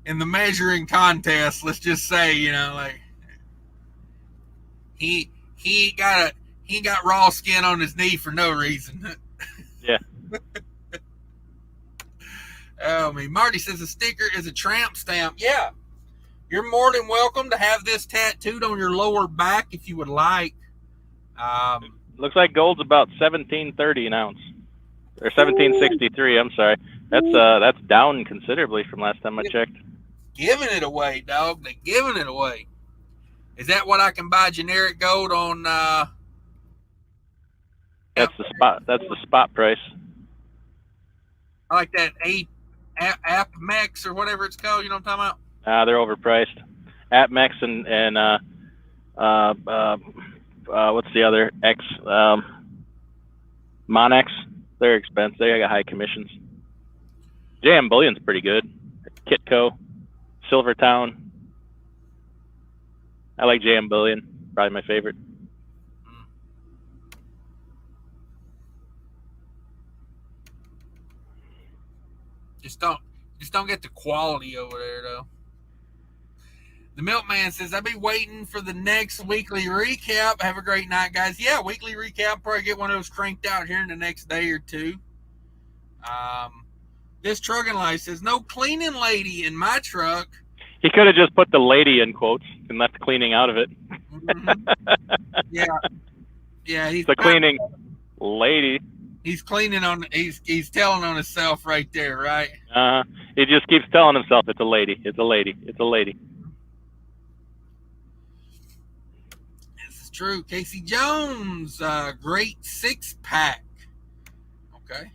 In the measuring contest, let's just say, like he got raw skin on his knee for no reason. Yeah. Oh, Marty says a sticker is a tramp stamp. Yeah. You're more than welcome to have this tattooed on your lower back if you would like. Looks like gold's about $17.30 an ounce, or $17.63. I'm sorry. That's down considerably from last time I checked. Giving it away, dog. They're giving it away. Is that what I can buy generic gold on? That's the spot. That's the spot price. I like that AppMex or whatever it's called. You know what I'm talking about? They're overpriced. AppMex and what's the other X? Monex. They're expensive. They got high commissions. JM Bullion's pretty good. Kitco, Silvertown. I like JM Bullion. Probably my favorite. Just don't get the quality over there though. The Milkman says, I'll be waiting for the next weekly recap. Have a great night, guys. Yeah, weekly recap. Probably get one of those cranked out here in the next day or two. This trucking life says, no cleaning lady in my truck. He could have just put the lady in quotes and left cleaning out of it. Yeah. Yeah. He's the cleaning lady. He's cleaning on, he's telling on himself right there, right? He just keeps telling himself it's a lady. It's a lady. It's a lady. true. Casey Jones, great 6-pack. Okay.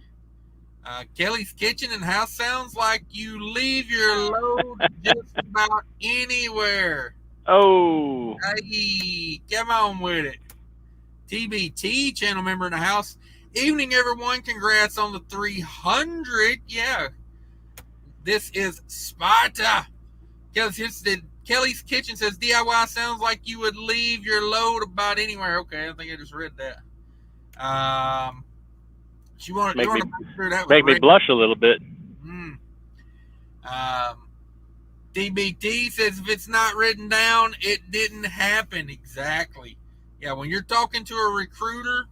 Kelly's Kitchen and House sounds like you leave your load just about anywhere. Oh. Hey, come on with it. TBT, channel member in the house. Evening, everyone. Congrats on the 300. Yeah. This is Sparta. Kelly's Kitchen says DIY sounds like you would leave your load about anywhere. Okay, I think I just read that. She wanted to make sure that was make me blush a little bit. DBT says if it's not written down, it didn't happen. Exactly. Yeah, when you're talking to a recruiter,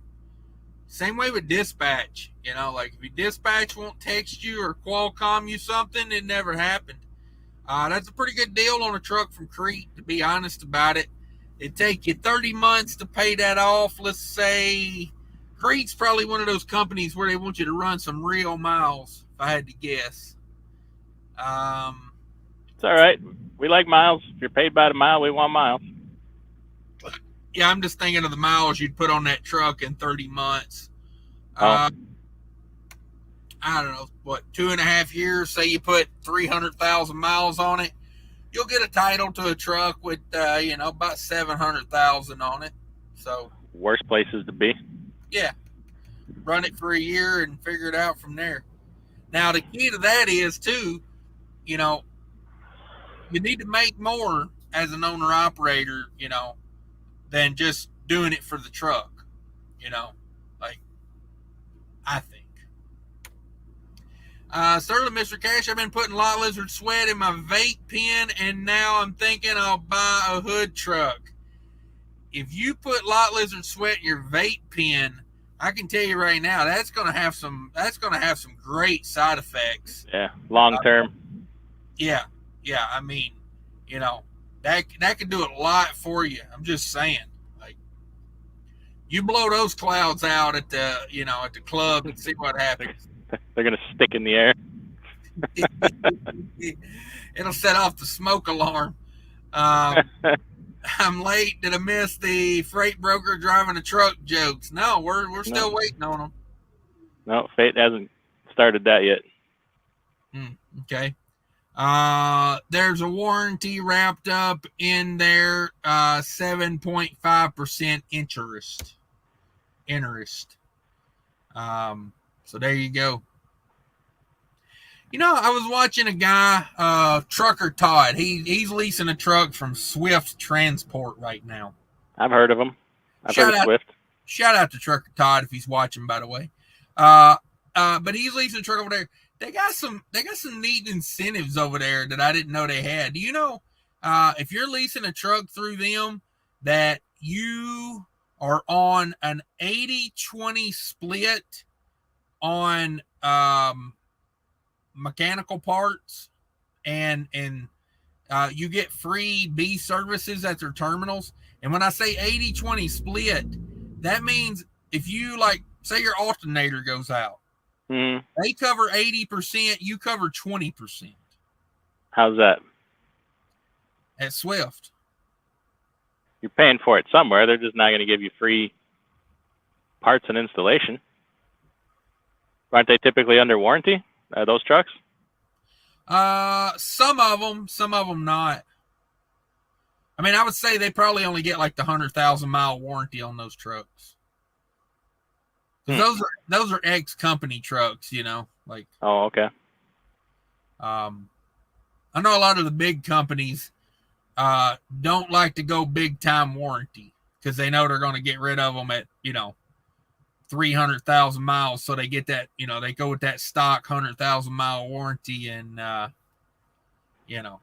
same way with dispatch. You know, like if your dispatch won't text you or Qualcomm you something, it never happened. That's a pretty good deal on a truck from Crete, to be honest about it. It'd take you 30 months to pay that off. Let's say Crete's probably one of those companies where they want you to run some real miles, if I had to guess. It's all right. We like miles. If you're paid by the mile, we want miles. Yeah, I'm just thinking of the miles you'd put on that truck in 30 months. Oh. I don't know, 2.5 years, say you put 300,000 miles on it, you'll get a title to a truck with, about 700,000 on it. So worst places to be. Yeah. Run it for a year and figure it out from there. Now, the key to that is, too, you need to make more as an owner-operator, than just doing it for the truck, I think. Sterling, Mr. Cash, I've been putting lot lizard sweat in my vape pen, and now I'm thinking I'll buy a hood truck. If you put lot lizard sweat in your vape pen, I can tell you right now that's going to have some great side effects. Yeah, long term. Yeah. I mean, that could do a lot for you. I'm just saying, like, you blow those clouds out at the club and see what happens. They're going to stick in the air. It'll set off the smoke alarm. I'm late. Did I miss the freight broker driving a truck jokes? No, we're still waiting on them. No, Fate hasn't started that yet. Okay. There's a warranty wrapped up in there, 7.5% interest. So there you go. I was watching a guy, Trucker Todd. He's leasing a truck from Swift Transport right now. I've heard of him. I've heard of Swift. Shout out to Trucker Todd if he's watching, by the way. But he's leasing a truck over there. They got some neat incentives over there that I didn't know they had. Do you know, if you're leasing a truck through them, that you are on an 80-20 split on mechanical parts, and you get free B services at their terminals. And when I say 80-20 split, that means if you, say your alternator goes out, they cover 80%, you cover 20%. How's that? At Swift. You're paying for it somewhere. They're just not going to give you free parts and installation. Aren't they typically under warranty, those trucks? Some of them not. I mean, I would say they probably only get the 100,000 mile warranty on those trucks. Those are ex-company trucks, Oh, okay. I know a lot of the big companies don't like to go big time warranty because they know they're going to get rid of them at 300,000 miles, so they get that, they go with that stock 100,000 mile warranty and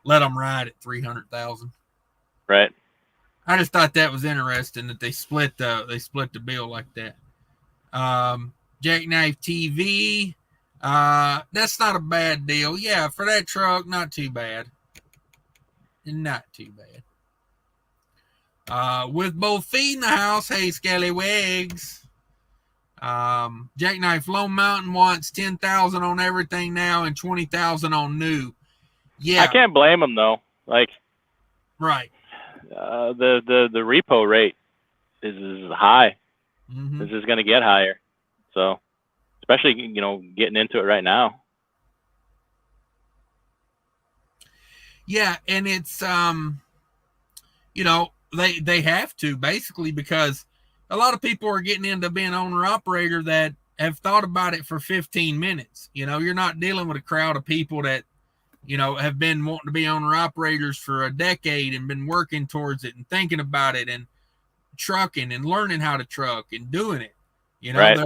let them ride at 300,000. Right. I just thought that was interesting that they split the bill like that. Jackknife TV, that's not a bad deal. Yeah, for that truck, not too bad. Not too bad. With both feet in the house, hey, scallywags. Jackknife Lone Mountain wants 10,000 on everything now and 20,000 on new. Yeah, I can't blame them though. Right. The repo rate is high. Mm-hmm. This is going to get higher. So, especially, getting into it right now. Yeah, and it's they have to, basically, because a lot of people are getting into being owner operator that have thought about it for 15 minutes. You're not dealing with a crowd of people that have been wanting to be owner operators for a decade and been working towards it and thinking about it and trucking and learning how to truck and doing it. Right.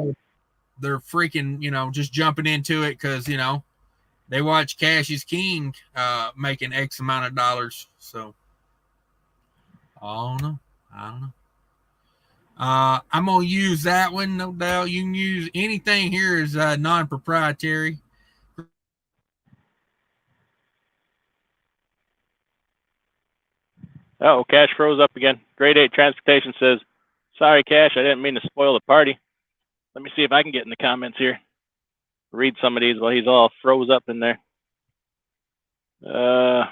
They're freaking, just jumping into it because, they watch Cash is King making X amount of dollars. So, I don't know. I'm going to use that one, no doubt. You can use anything here as non-proprietary. Oh, Cash froze up again. Grade 8 Transportation says, sorry, Cash, I didn't mean to spoil the party. Let me see if I can get in the comments here. Read some of these while he's all froze up in there. Where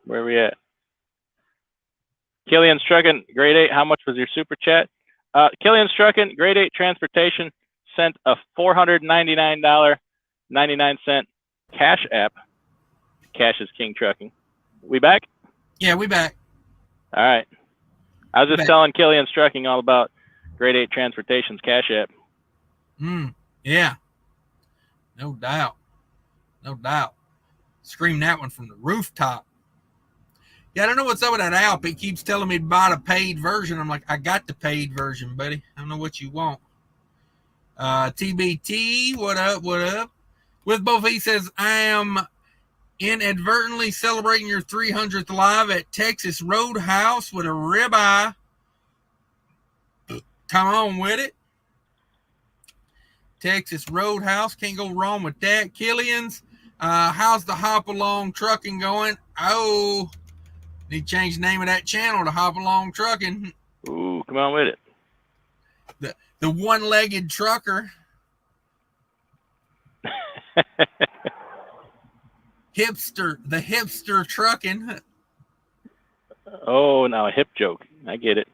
are we at? Killian's Trucking, grade 8, how much was your super chat? Killian's Trucking, grade 8 Transportation sent a $499.99 cash app. CashisKingtrucking. We back? Yeah, we back. All right. I was just telling Killian's Trucking all about grade 8 Transportation's cash app. Yeah. No doubt. Scream that one from the rooftop. Yeah, I don't know what's up with that app. It keeps telling me to buy the paid version. I'm like, I got the paid version, buddy. I don't know what you want. TBT, what up? With both, he says, I am inadvertently celebrating your 300th live at Texas Roadhouse with a ribeye. Come on with it. Texas Roadhouse, can't go wrong with that. Killian's, how's the Hop Along Trucking going? Oh, need to change the name of that channel to Hop Along Trucking. Ooh, come on with it. The one-legged trucker. The hipster trucking. Oh, now a hip joke. I get it.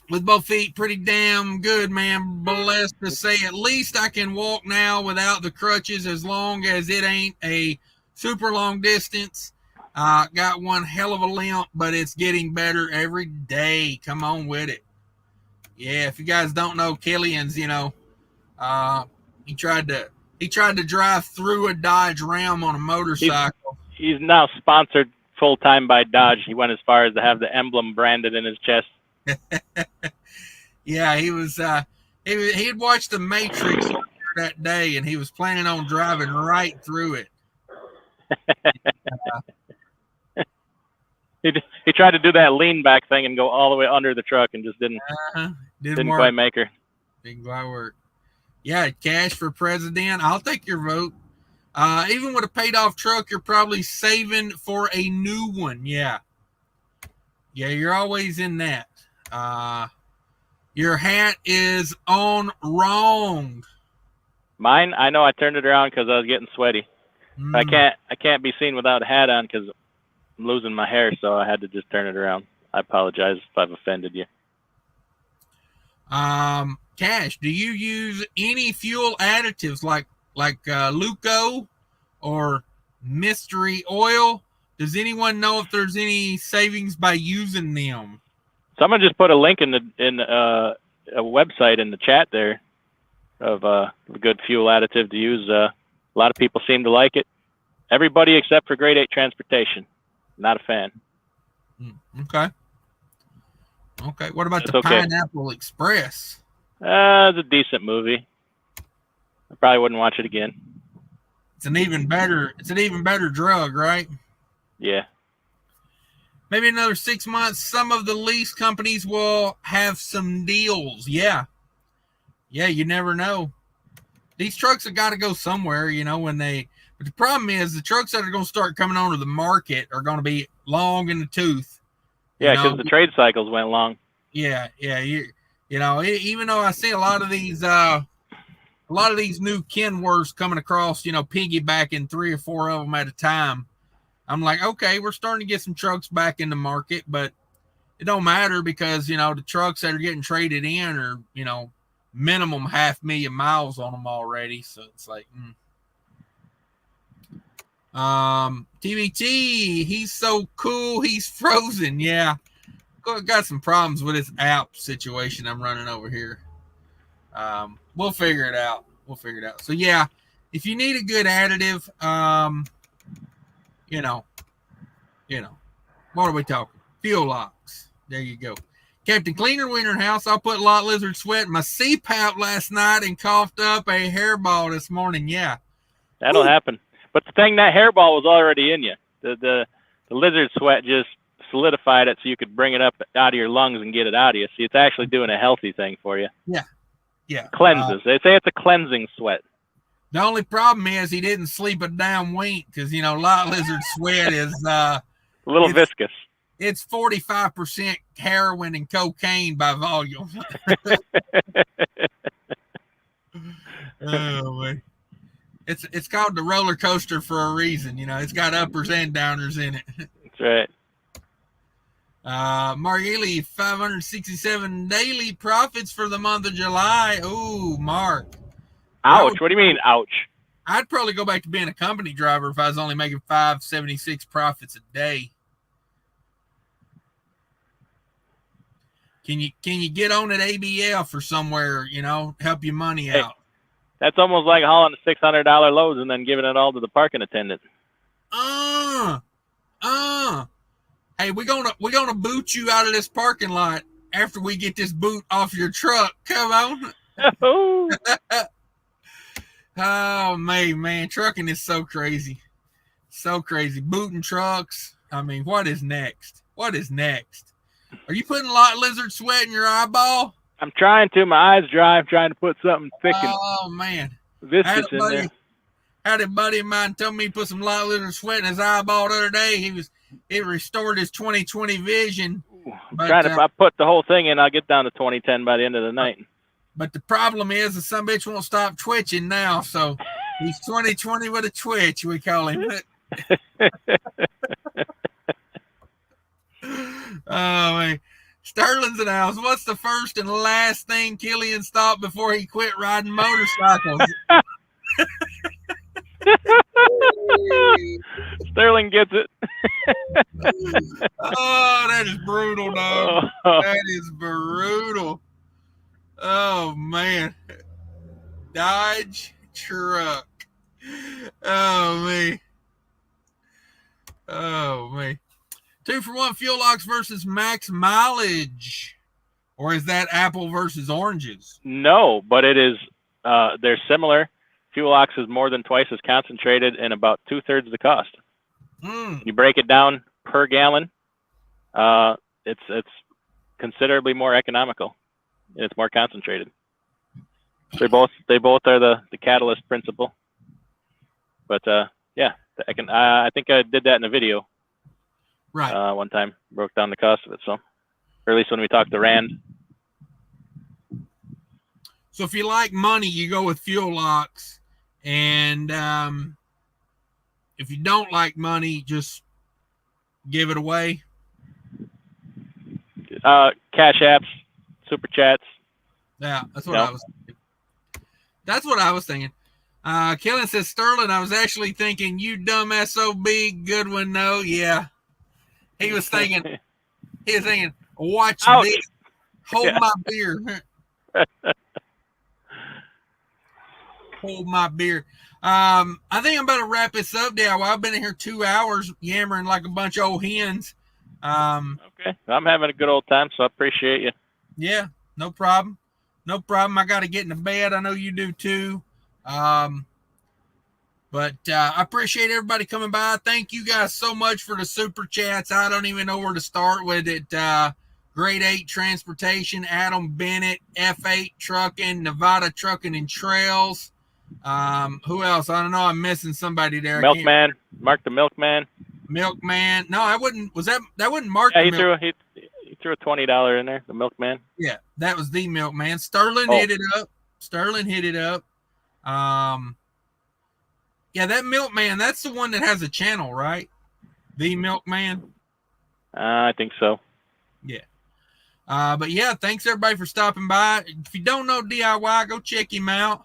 With both feet, pretty damn good, man. Blessed to say, at least I can walk now without the crutches, as long as it ain't a super long distance. Got one hell of a limp, but it's getting better every day. Come on with it. Yeah, if you guys don't know, Killian's, he tried to drive through a Dodge Ram on a motorcycle. He's now sponsored full-time by Dodge. He went as far as to have the emblem branded in his chest. Yeah, he was. He had watched The Matrix that day, and he was planning on driving right through it. He tried to do that lean back thing and go all the way under the truck, and just didn't quite make her. Didn't quite work. Yeah, Cash for president. I'll take your vote. Even with a paid-off truck, you're probably saving for a new one. Yeah, you're always in that. Your hat is on wrong. Mine, I know I turned it around because I was getting sweaty. I can't be seen without a hat on because I'm losing my hair, so I had to just turn it around. I apologize if I've offended you. Cash, do you use any fuel additives like Luco or Mystery Oil? Does anyone know if there's any savings by using them? Someone just put a link in a website in the chat there of a good fuel additive to use. A lot of people seem to like it. Everybody except for grade 8 Transportation. Not a fan. Okay. What about the Pineapple Express? It's a decent movie. I probably wouldn't watch it again. It's an even better drug, right? Yeah. Maybe another 6 months. Some of the lease companies will have some deals. Yeah, you never know. These trucks have got to go somewhere, but the problem is the trucks that are going to start coming onto the market are going to be long in the tooth. Yeah, because the trade cycles went long. Yeah. Even though I see a lot of these a lot of these new kenworths coming across, piggybacking 3 or 4 of them at a time. I'm like, okay, we're starting to get some trucks back in the market, but it don't matter because, the trucks that are getting traded in are, minimum 500,000 miles on them already. So it's like, TBT, he's so cool. He's frozen. Yeah. Got some problems with this app situation I'm running over here. We'll figure it out. So yeah, if you need a good additive, what are we talking? Fuel locks. There you go. Captain Cleaner Winter House. I put lot lizard sweat in my CPAP last night and coughed up a hairball this morning. Yeah. That'll happen. But the thing, that hairball was already in you. The lizard sweat just solidified it so you could bring it up out of your lungs and get it out of you. See, it's actually doing a healthy thing for you. Yeah. Cleanses. They say it's a cleansing sweat. The only problem is he didn't sleep a damn wink because, lot lizard sweat is a little viscous. It's 45% heroin and cocaine by volume. Oh, man. It's called the roller coaster for a reason. It's got uppers and downers in it. That's right. Mark Ely, 567 daily profits for the month of July. Ooh, Mark. Ouch. What do you mean, ouch? I'd probably go back to being a company driver if I was only making 576 profits a day. Can you get on at ABF or somewhere, help your money out? That's almost like hauling a $600 loads and then giving it all to the parking attendant. Hey, we're gonna boot you out of this parking lot after we get this boot off your truck. Come on. Oh man, trucking is so crazy. So crazy. Booting trucks. I mean, what is next? Are you putting lot lizard sweat in your eyeball? I'm trying to. My eyes dry. I'm trying to put something thick and viscous in there. Had a buddy of mine tell me he put some lot lizard sweat in his eyeball the other day. It restored his 20/20 vision. I put the whole thing in. I'll get down to 20/10 by the end of the night. But the problem is the some bitch won't stop twitching now. So he's 20/20 with a twitch, we call him. Oh, man. Sterling's in the house. What's the first and last thing Killian stopped before he quit riding motorcycles? Sterling gets it. Oh, that is brutal, dog. That is brutal. Oh, man. Dodge truck. Oh, man. 2-for-1 fuel locks versus max mileage. Or is that apple versus oranges? No, but it is. They're similar. Fuel locks is more than twice as concentrated and about 2/3 the cost. You break it down per gallon, it's considerably more economical. And it's more concentrated. They both are the catalyst principle. But yeah, I think I did that in a video. Right. One time, broke down the cost of it. So, or at least when we talked to Rand. So if you like money, you go with fuel locks, and if you don't like money, just give it away. Cash apps, super chats. Yeah, that's what I was thinking. That's what I was thinking. Kellen says, Sterling, I was actually thinking, you dumb SOB, good one, no. Yeah. He was thinking, watch Ouch. this. Hold my beer. Hold my beer. I think I'm about to wrap this up now. I've been in here 2 hours yammering like a bunch of old hens. Okay. I'm having a good old time, so I appreciate you. Yeah, no problem. No problem. I got to get into bed. I know you do too. But I appreciate everybody coming by. Thank you guys so much for the super chats. I don't even know where to start with it. Grade 8 Transportation, Adam Bennett, F8 Trucking, Nevada Trucking and Trails. Who else? I don't know. I'm missing somebody there. Milkman, Mark the Milkman. Milkman. No, I wouldn't. That wasn't Mark? Yeah, he threw a $20 in there. The Milkman. Yeah, that was the Milkman. Sterling hit it up. Yeah, that Milkman, that's the one that has a channel, right? The Milkman. I think so. Yeah. But yeah, thanks everybody for stopping by. If you don't know DIY, go check him out.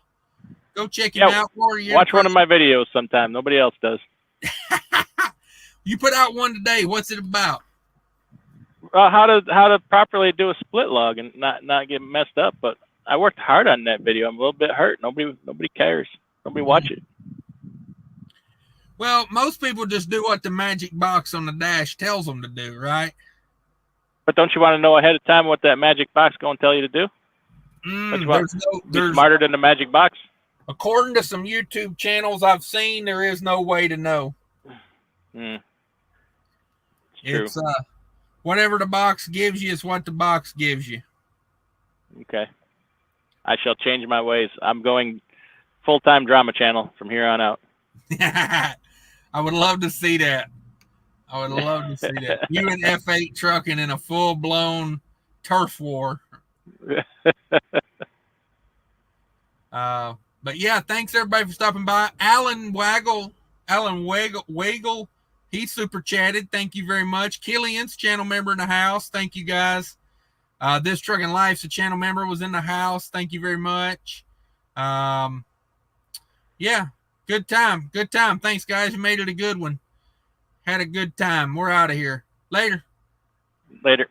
Go check him out. Watch one of my videos sometime. Nobody else does. You put out one today. What's it about? How to properly do a split log and not get messed up. But I worked hard on that video. I'm a little bit hurt. Nobody cares. Nobody watch it. Well, most people just do what the magic box on the dash tells them to do, right? But don't you want to know ahead of time what that magic box is going to tell you to do? There's smarter than the magic box. According to some YouTube channels I've seen, there is no way to know. It's whatever the box gives you is what the box gives you. Okay. I shall change my ways. I'm going full-time drama channel from here on out. I would love to see that. I would love to see that. You and F8 trucking in a full-blown turf war. But yeah, thanks everybody for stopping by. Alan Waggle, he super chatted. Thank you very much. Killian's channel member in the house. Thank you guys. This Trucking Life's a channel member was in the house. Thank you very much. Yeah, good time. Good time. Thanks guys. You made it a good one. Had a good time. We're out of here. Later. Later.